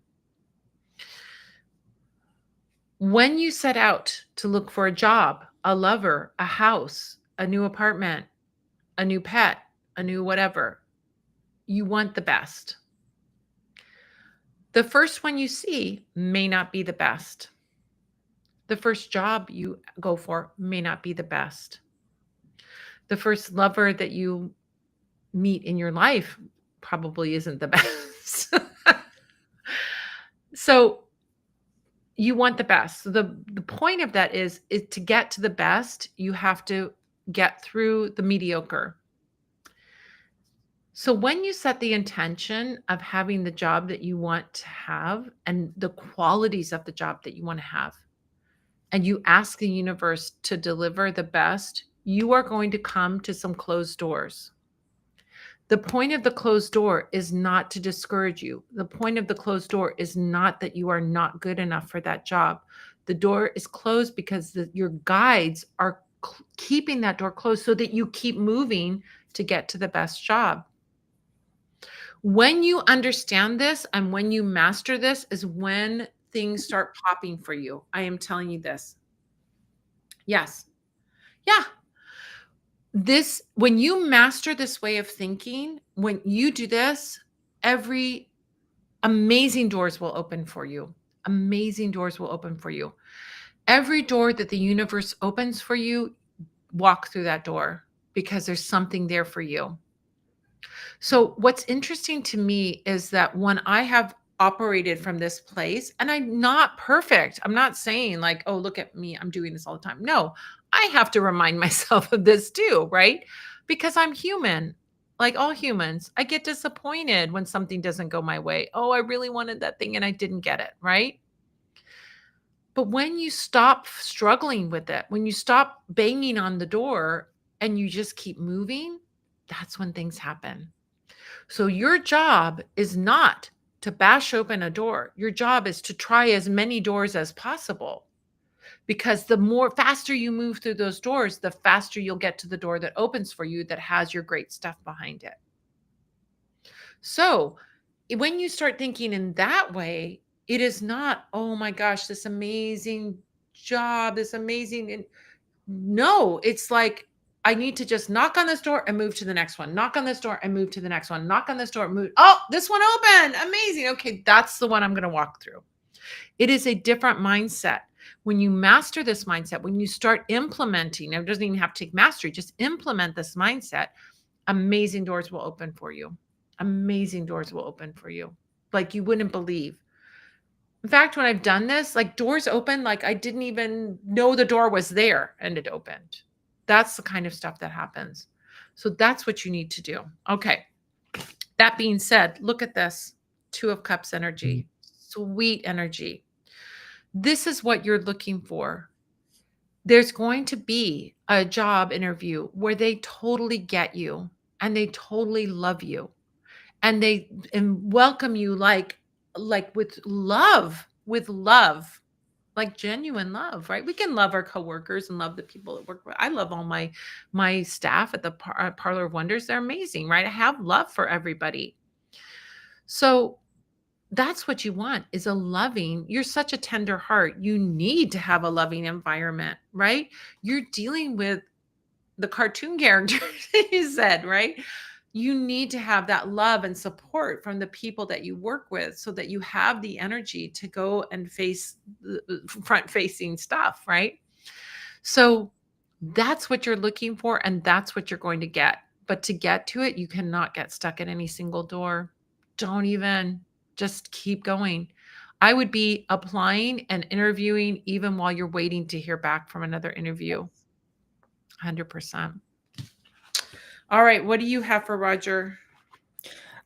When you set out to look for a job, a lover, a house, a new apartment, a new pet, a new whatever, you want the best. The first one you see may not be the best. The first job you go for may not be the best. The first lover that you meet in your life probably isn't the best. So you want the best. So the point of that is to get to the best, you have to get through the mediocre. So when you set the intention of having the job that you want to have and the qualities of the job that you want to have, and you ask the universe to deliver the best, you are going to come to some closed doors. The point of the closed door is not to discourage you. The point of the closed door is not that you are not good enough for that job. The door is closed because your guides are keeping that door closed so that you keep moving to get to the best job. When you understand this and when you master this is when things start popping for you. I am telling you this. Yes. Yeah. When you master this way of thinking, when you do this, every amazing doors will open for you. Amazing doors will open for you. Every door that the universe opens for you, walk through that door because there's something there for you. So, what's interesting to me is that when I have operated from this place, and I'm not perfect, I'm not saying like, oh, look at me, I'm doing this all the time. No, I have to remind myself of this too, right? Because I'm human. Like all humans, I get disappointed when something doesn't go my way. Oh, I really wanted that thing and I didn't get it, right? But when you stop struggling with it, when you stop banging on the door and you just keep moving, that's when things happen. So your job is not to bash open a door. Your job is to try as many doors as possible because the more faster you move through those doors, the faster you'll get to the door that opens for you that has your great stuff behind it. So when you start thinking in that way, it is not, oh my gosh, this amazing job, this amazing. No, it's like, I need to just knock on this door and move to the next one. Knock on this door and move to the next one. Knock on this door, move. Oh, this one opened. Amazing. Okay, that's the one I'm going to walk through. It is a different mindset. When you master this mindset, when you start implementing, it doesn't even have to take mastery, just implement this mindset, amazing doors will open for you. Amazing doors will open for you. Like you wouldn't believe. In fact, when I've done this, like doors open, like I didn't even know the door was there and it opened. That's the kind of stuff that happens. So that's what you need to do. Okay. That being said, look at this Two of Cups energy, sweet energy. This is what you're looking for. There's going to be a job interview where they totally get you and they totally love you and they and welcome you like with love, like genuine love, right? We can love our coworkers and love the people that work with. I love all my staff at the Parlor of Wonders. They're amazing, right? I have love for everybody. So that's what you want is a loving, you're such a tender heart. You need to have a loving environment, right? You're dealing with the cartoon characters you said, right? You need to have that love and support from the people that you work with so that you have the energy to go and face the front facing stuff, right? So that's what you're looking for and that's what you're going to get. But to get to it, you cannot get stuck at any single door. Don't even, just keep going. I would be applying and interviewing even while you're waiting to hear back from another interview. 100%. All right, what do you have for Roger?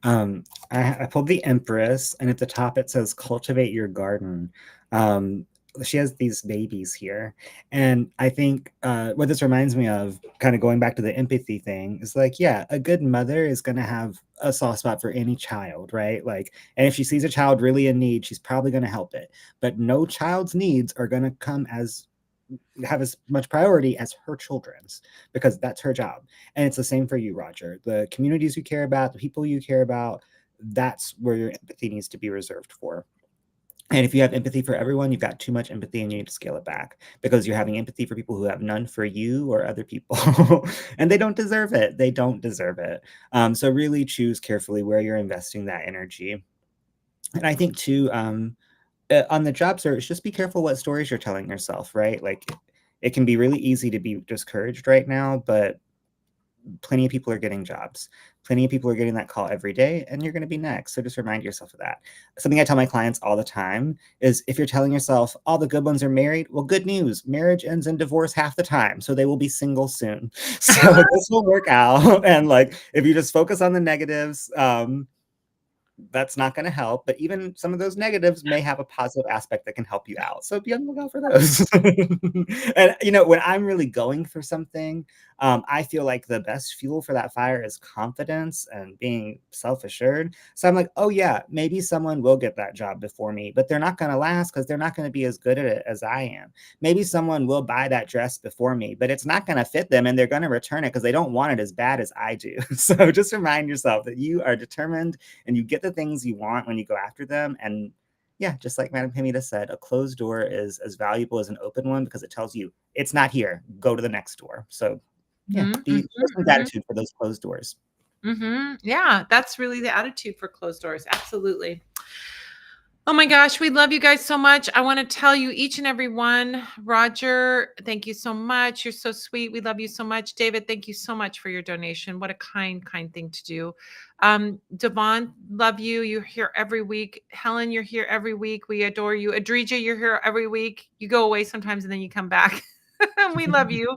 I pulled the Empress, and at the top it says "Cultivate your garden." Um, she has these babies here, and I think what this reminds me of, kind of going back to the empathy thing, is like, yeah, a good mother is going to have a soft spot for any child, right? Like, and if she sees a child really in need, she's probably going to help it. But no child's needs are going to have as much priority as her children's because that's her job. And it's the same for you, Roger. The communities you care about, the people you care about, that's where your empathy needs to be reserved for. And if you have empathy for everyone, you've got too much empathy and you need to scale it back because you're having empathy for people who have none for you or other people. And they don't deserve it. They don't deserve it. So really choose carefully where you're investing that energy. And I think too, on the job search, just be careful what stories you're telling yourself, right? Like it can be really easy to be discouraged right now, but plenty of people are getting jobs. Plenty of people are getting that call every day, and you're going to be next. So just remind yourself of that. Something I tell my clients all the time is if you're telling yourself all the good ones are married, well, good news. Marriage ends in divorce half the time. So they will be single soon. So this will work out. And like, if you just focus on the negatives, that's not going to help. But even some of those negatives may have a positive aspect that can help you out. So be on the lookout for those. And, you know, when I'm really going for something, I feel like the best fuel for that fire is confidence and being self-assured. So I'm like, oh yeah, maybe someone will get that job before me, but they're not going to last because they're not going to be as good at it as I am. Maybe someone will buy that dress before me, but it's not going to fit them and they're going to return it because they don't want it as bad as I do. So just remind yourself that you are determined and you get the things you want when you go after them. And yeah, just like Madam Pimita said, a closed door is as valuable as an open one because it tells you it's not here. Go to the next door. So yeah, be show some gratitude for those closed doors. Yeah, that's really the attitude for closed doors. Absolutely. Oh my gosh, we love you guys so much. I want to tell you, each and every one, Roger, thank you so much. You're so sweet. We love you so much. David, thank you so much for your donation. What a kind, kind thing to do. Devon, love you. You're here every week. Helen, you're here every week. We adore you. Adrija, you're here every week. You go away sometimes and then you come back. We love you.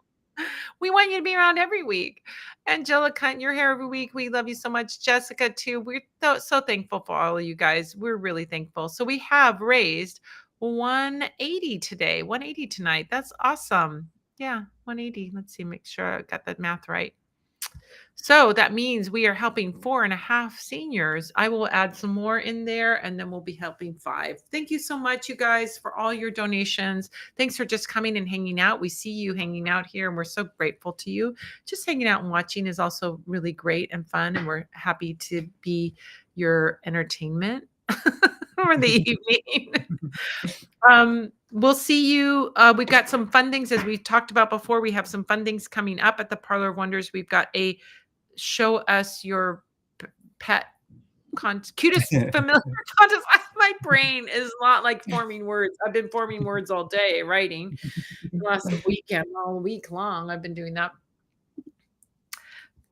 We want you to be around every week. Angelica, you're here every week. We love you so much. Jessica, too. We're so thankful for all of you guys. We're really thankful. So we have raised 180 today, 180 tonight. That's awesome. Yeah, 180. Let's see, make sure I got that math right. So that means we are helping 4.5 seniors. I will add some more in there and then we'll be helping 5. Thank you so much, you guys, for all your donations. Thanks for just coming and hanging out. We see you hanging out here and we're so grateful to you. Just hanging out and watching is also really great and fun. And we're happy to be your entertainment for the evening. We'll see you. We've got some fun things as we talked about before. We have some fun things coming up at the Parlor of Wonders. We've got a show us your pet cutest familiar contest. My brain is not like forming words. I've been forming words all day writing the last weekend, all week long. I've been doing that.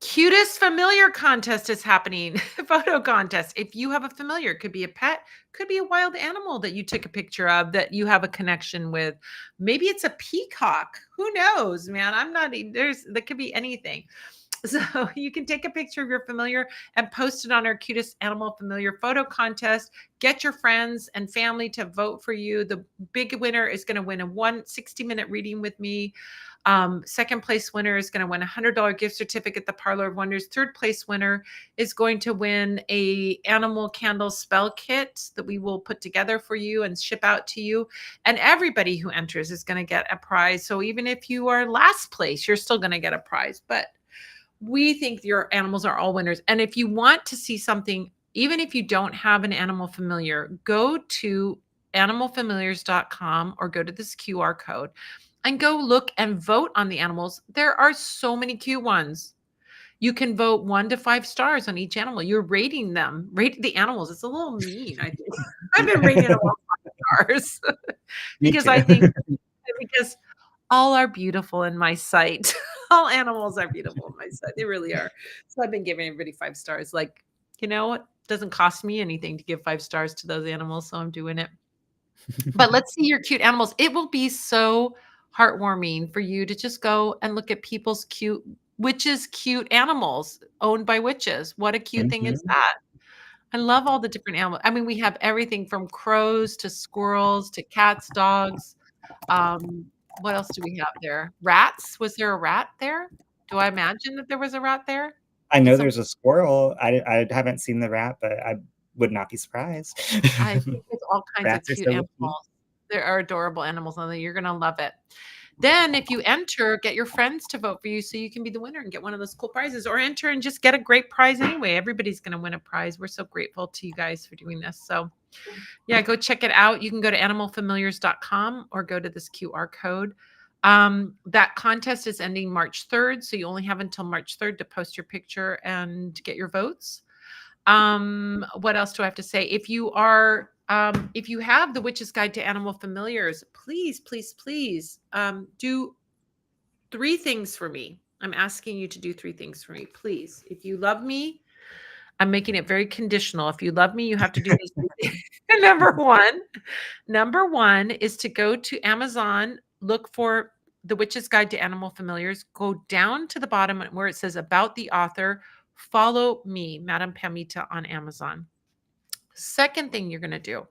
Cutest familiar contest is happening. Photo contest. If you have a familiar, could be a pet, could be a wild animal that you took a picture of that you have a connection with. Maybe it's a peacock. Who knows, man? I'm not, that could be anything. So you can take a picture of your familiar and post it on our cutest animal familiar photo contest. Get your friends and family to vote for you. The big winner is going to win a 60-minute reading with me. Second place winner is going to win a $100 gift certificate at the Parlor of Wonders. Third place winner is going to win a animal candle spell kit that we will put together for you and ship out to you. And everybody who enters is going to get a prize. So even if you are last place, you're still going to get a prize. But we think your animals are all winners. And if you want to see something, even if you don't have an animal familiar, go to animalfamiliars.com or go to this QR code and go look and vote on the animals. There are so many cute ones. You can vote 1 to 5 stars on each animal. You're rating them, rate the animals. It's a little mean, I think. I've been rating them all 5 stars because I think because all are beautiful in my sight. All animals are beautiful in my sight. They really are. So I've been giving everybody 5 stars. Like, you know what? Doesn't cost me anything to give 5 stars to those animals, so I'm doing it. But let's see your cute animals. It will be so heartwarming for you to just go and look at people's cute animals owned by witches. What a cute thing is that? I love all the different animals. I mean, we have everything from crows to squirrels to cats, dogs. What else do we have there? Rats? Was there a rat there? Do I imagine that there was a rat there? I know Some there's a squirrel. I haven't seen the rat, but I would not be surprised. I think there's all kinds of Rats are cute so lucky. animals. There are adorable animals on there. You're gonna love it. Then if you enter, get your friends to vote for you so you can be the winner and get one of those cool prizes, or enter and just get a great prize anyway. Everybody's gonna win a prize. We're so grateful to you guys for doing this. So yeah, go check it out. You can go to animalfamiliars.com or go to this QR code. That contest is ending March 3rd. So you only have until March 3rd to post your picture and get your votes. What else do I have to say? If you have the Witch's Guide to Animal Familiars, please, please, please, do 3 things for me. I'm asking you to do 3 things for me, please. If you love me, I'm making it very conditional. If you love me, you have to do these 3 things. Number one is to go to Amazon, look for The Witch's Guide to Animal Familiars, go down to the bottom where it says about the author, follow me, Madame Pamita, on Amazon. Second thing you're going to do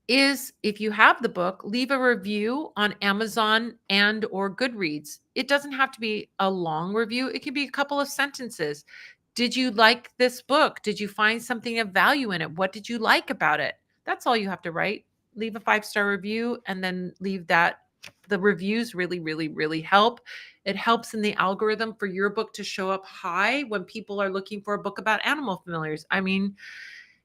is, if you have the book, leave a review on Amazon and or Goodreads. It doesn't have to be a long review. It could be a couple of sentences. Did you like this book? Did you find something of value in it? What did you like about it? That's all you have to write. Leave a 5-star review and then leave that. The reviews really, really, really help. It helps in the algorithm for your book to show up high when people are looking for a book about animal familiars. I mean,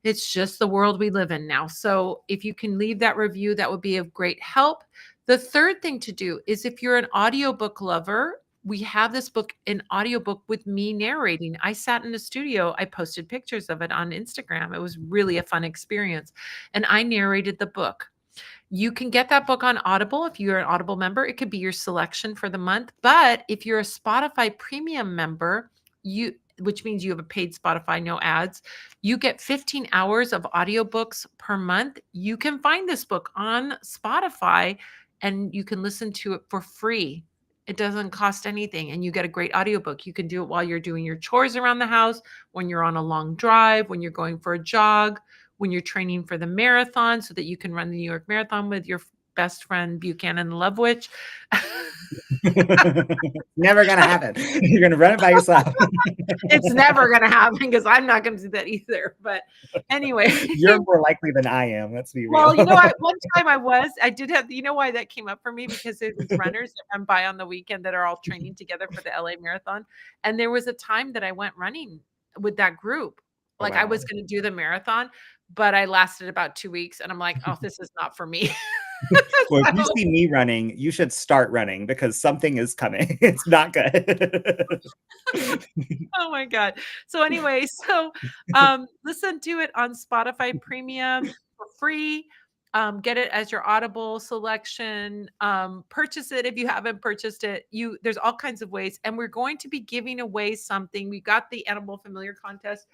it's just the world we live in now. So if you can leave that review, that would be of great help. The third thing to do is, if you're an audiobook lover, we have this book, an audiobook with me narrating. I sat in the studio, I posted pictures of it on Instagram. It was really a fun experience. And I narrated the book. You can get that book on Audible if you're an Audible member. It could be your selection for the month. But if you're a Spotify premium member, you which means you have a paid Spotify, no ads, you get 15 hours of audiobooks per month. You can find this book on Spotify and you can listen to it for free. It doesn't cost anything and you get a great audiobook. You can do it while you're doing your chores around the house, when you're on a long drive, when you're going for a jog, when you're training for the marathon so that you can run the New York Marathon with your best friend Buchanan Lovewitch. Never gonna happen. You're gonna run it by yourself. It's never going to happen because I'm not going to do that either. But anyway, You're more likely than I am. Let's be real. well, one time I did have, you know why that came up for me? Because there's these runners that run by on the weekend that are all training together for the LA Marathon. And there was a time that I went running with that group. Oh, Like I was wow. going to do the marathon, but I lasted about 2 weeks and I'm like, oh, this is not for me. Well, if you So, see me running, you should start running because something is coming. It's not good. oh my God. So anyway, listen to it on Spotify Premium for free. Get it as your Audible selection. Purchase it if you haven't purchased it. There's all kinds of ways, and we're going to be giving away something. We got the Animal Familiar contest,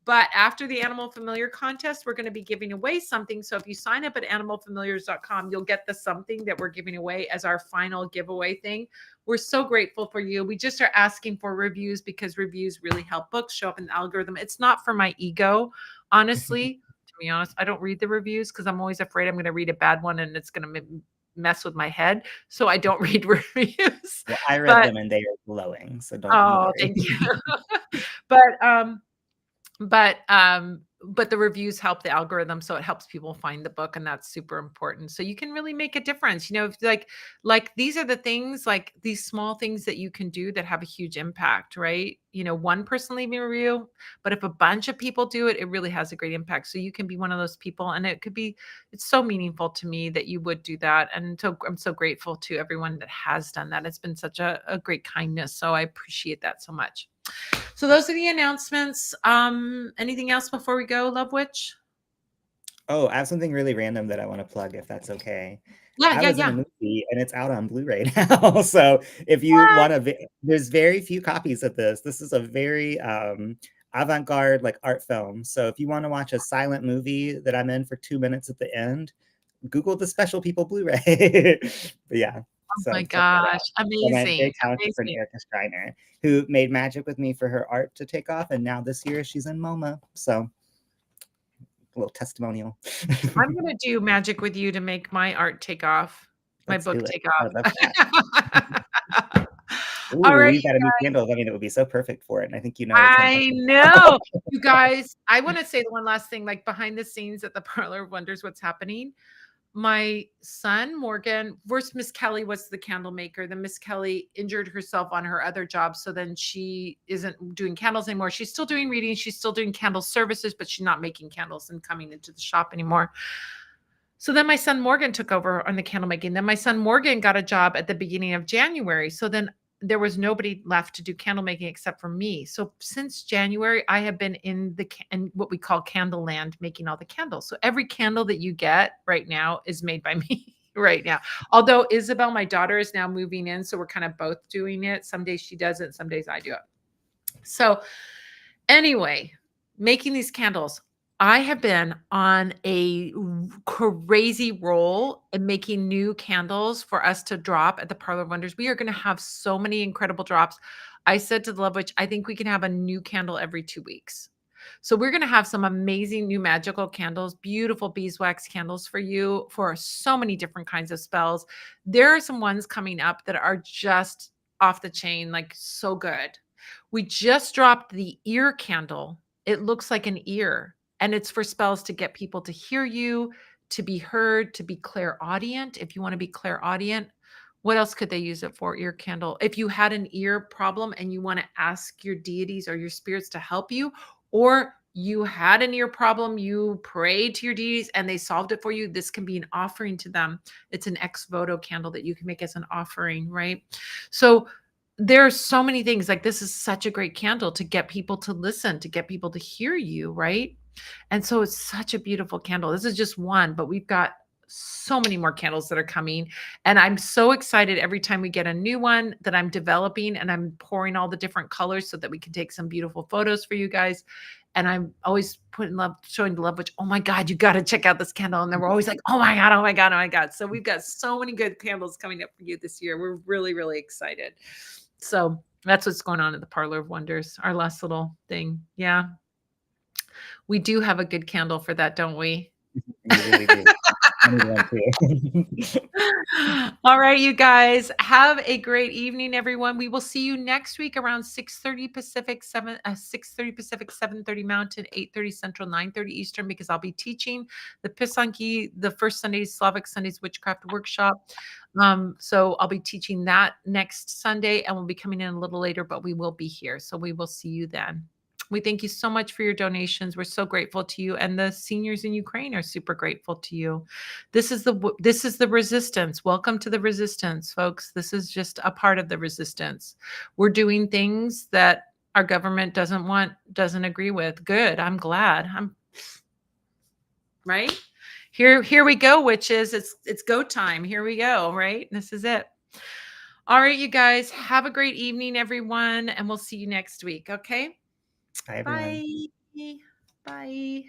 but after the Animal Familiar contest, we're going to be giving away something. So if you sign up at animalfamiliars.com, you'll get the something that we're giving away as our final giveaway thing. We're so grateful for you. We just are asking for reviews because reviews really help books show up in the algorithm. It's not for my ego, honestly. To be honest, I don't read the reviews because I'm always afraid I'm going to read a bad one and it's going to mess with my head. So I don't read reviews. Well, I read But them and they are glowing, so don't you oh, worry. thank you. but but the reviews help the algorithm, so it helps people find the book, and that's super important. So you can really make a difference. Like these are the things, like these small things that you can do that have a huge impact, right? One person leaving a review, but if a bunch of people do it, it really has a great impact. So you can be one of those people, and it's so meaningful to me that you would do that. And so I'm so grateful to everyone that has done that. It's been such a great kindness. So I appreciate that so much. So those are the announcements. Anything else before we go, Love Witch? Oh, I have something really random that I want to plug, if that's okay. Yeah, I yeah, was in yeah. a movie and it's out on Blu-ray now. So if you What? want to, there's very few copies of this. This is a very avant-garde like art film. So if you want to watch a silent movie that I'm in for 2 minutes at the end, Google the Special People Blu-ray. But yeah, Oh so my check that gosh. out. And my Amazing. very talented friend Amazing. Erica Schreiner, who made magic with me for her art to take off, and now this year she's in MoMA. So a little testimonial. I'm going to do magic with you to make my art take off, my Let's do book it. take I love that. off. All Ooh, right, we've got a new candle. I mean, it would be so perfect for it. And I think you know which one. I know. You guys, I want to say the one last thing, like behind the scenes at the Parlor of Wonders, what's happening. My son, Morgan, first Miss Kelly was the candle maker. Then Miss Kelly injured herself on her other job. So then she isn't doing candles anymore. She's still doing readings. She's still doing candle services, but she's not making candles and coming into the shop anymore. So then my son Morgan took over on the candle making. Then my son Morgan got a job at the beginning of January. So then there was nobody left to do candle making except for me. So since January, I have been in what we call candle land, making all the candles. So every candle that you get right now is made by me right now. Although Isabel, my daughter, is now moving in, so we're kind of both doing it. Some days she does it, some days I do it. So anyway, making these candles. I have been on a crazy roll in making new candles for us to drop at the Parlor of Wonders. We are going to have so many incredible drops. I said to the Love Witch, I think we can have a new candle every 2 weeks. So we're going to have some amazing new magical candles, beautiful beeswax candles for you for so many different kinds of spells. There are some ones coming up that are just off the chain, like so good. We just dropped the ear candle. It looks like an ear, and it's for spells to get people to hear you, to be heard, to be clairaudient. If you want to be clairaudient, what else could they use it for? Ear candle. If you had an ear problem and you want to ask your deities or your spirits to help you, or you had an ear problem, you prayed to your deities and they solved it for you, this can be an offering to them. It's an ex voto candle that you can make as an offering, right? So there are so many things, like, this is such a great candle to get people to listen, to get people to hear you, right? And so it's such a beautiful candle. This is just one, but we've got so many more candles that are coming. And I'm so excited every time we get a new one that I'm developing, and I'm pouring all the different colors so that we can take some beautiful photos for you guys. And I'm always putting love, showing the love, which, oh my God, you got to check out this candle. And then we're always like, oh my God, oh my God, oh my God. So we've got so many good candles coming up for you this year. We're really, really excited. So that's what's going on at the Parlor of Wonders, our last little thing. Yeah. We do have a good candle for that, don't we? We really do. I need one too. All right, you guys, have a great evening, everyone. We will see you next week around 6:30 Pacific, 6:30 Pacific, 7:30 Mountain, 8:30 Central, 9:30 Eastern, because I'll be teaching the Pisanki, the first Sundays, Slavic Sundays Witchcraft Workshop. So I'll be teaching that next Sunday, and we'll be coming in a little later, but we will be here. So we will see you then. We thank you so much for your donations. We're so grateful to you, and the seniors in Ukraine are super grateful to you. This is the resistance. Welcome to the resistance, folks. This is just a part of the resistance. We're doing things that our government doesn't want, doesn't agree with. Good. I'm glad. I'm right. Here we go, witches. It's go time. Here we go, right? This is it. All right, you guys, have a great evening, everyone, and we'll see you next week. Okay? Bye, everyone. Bye. Bye.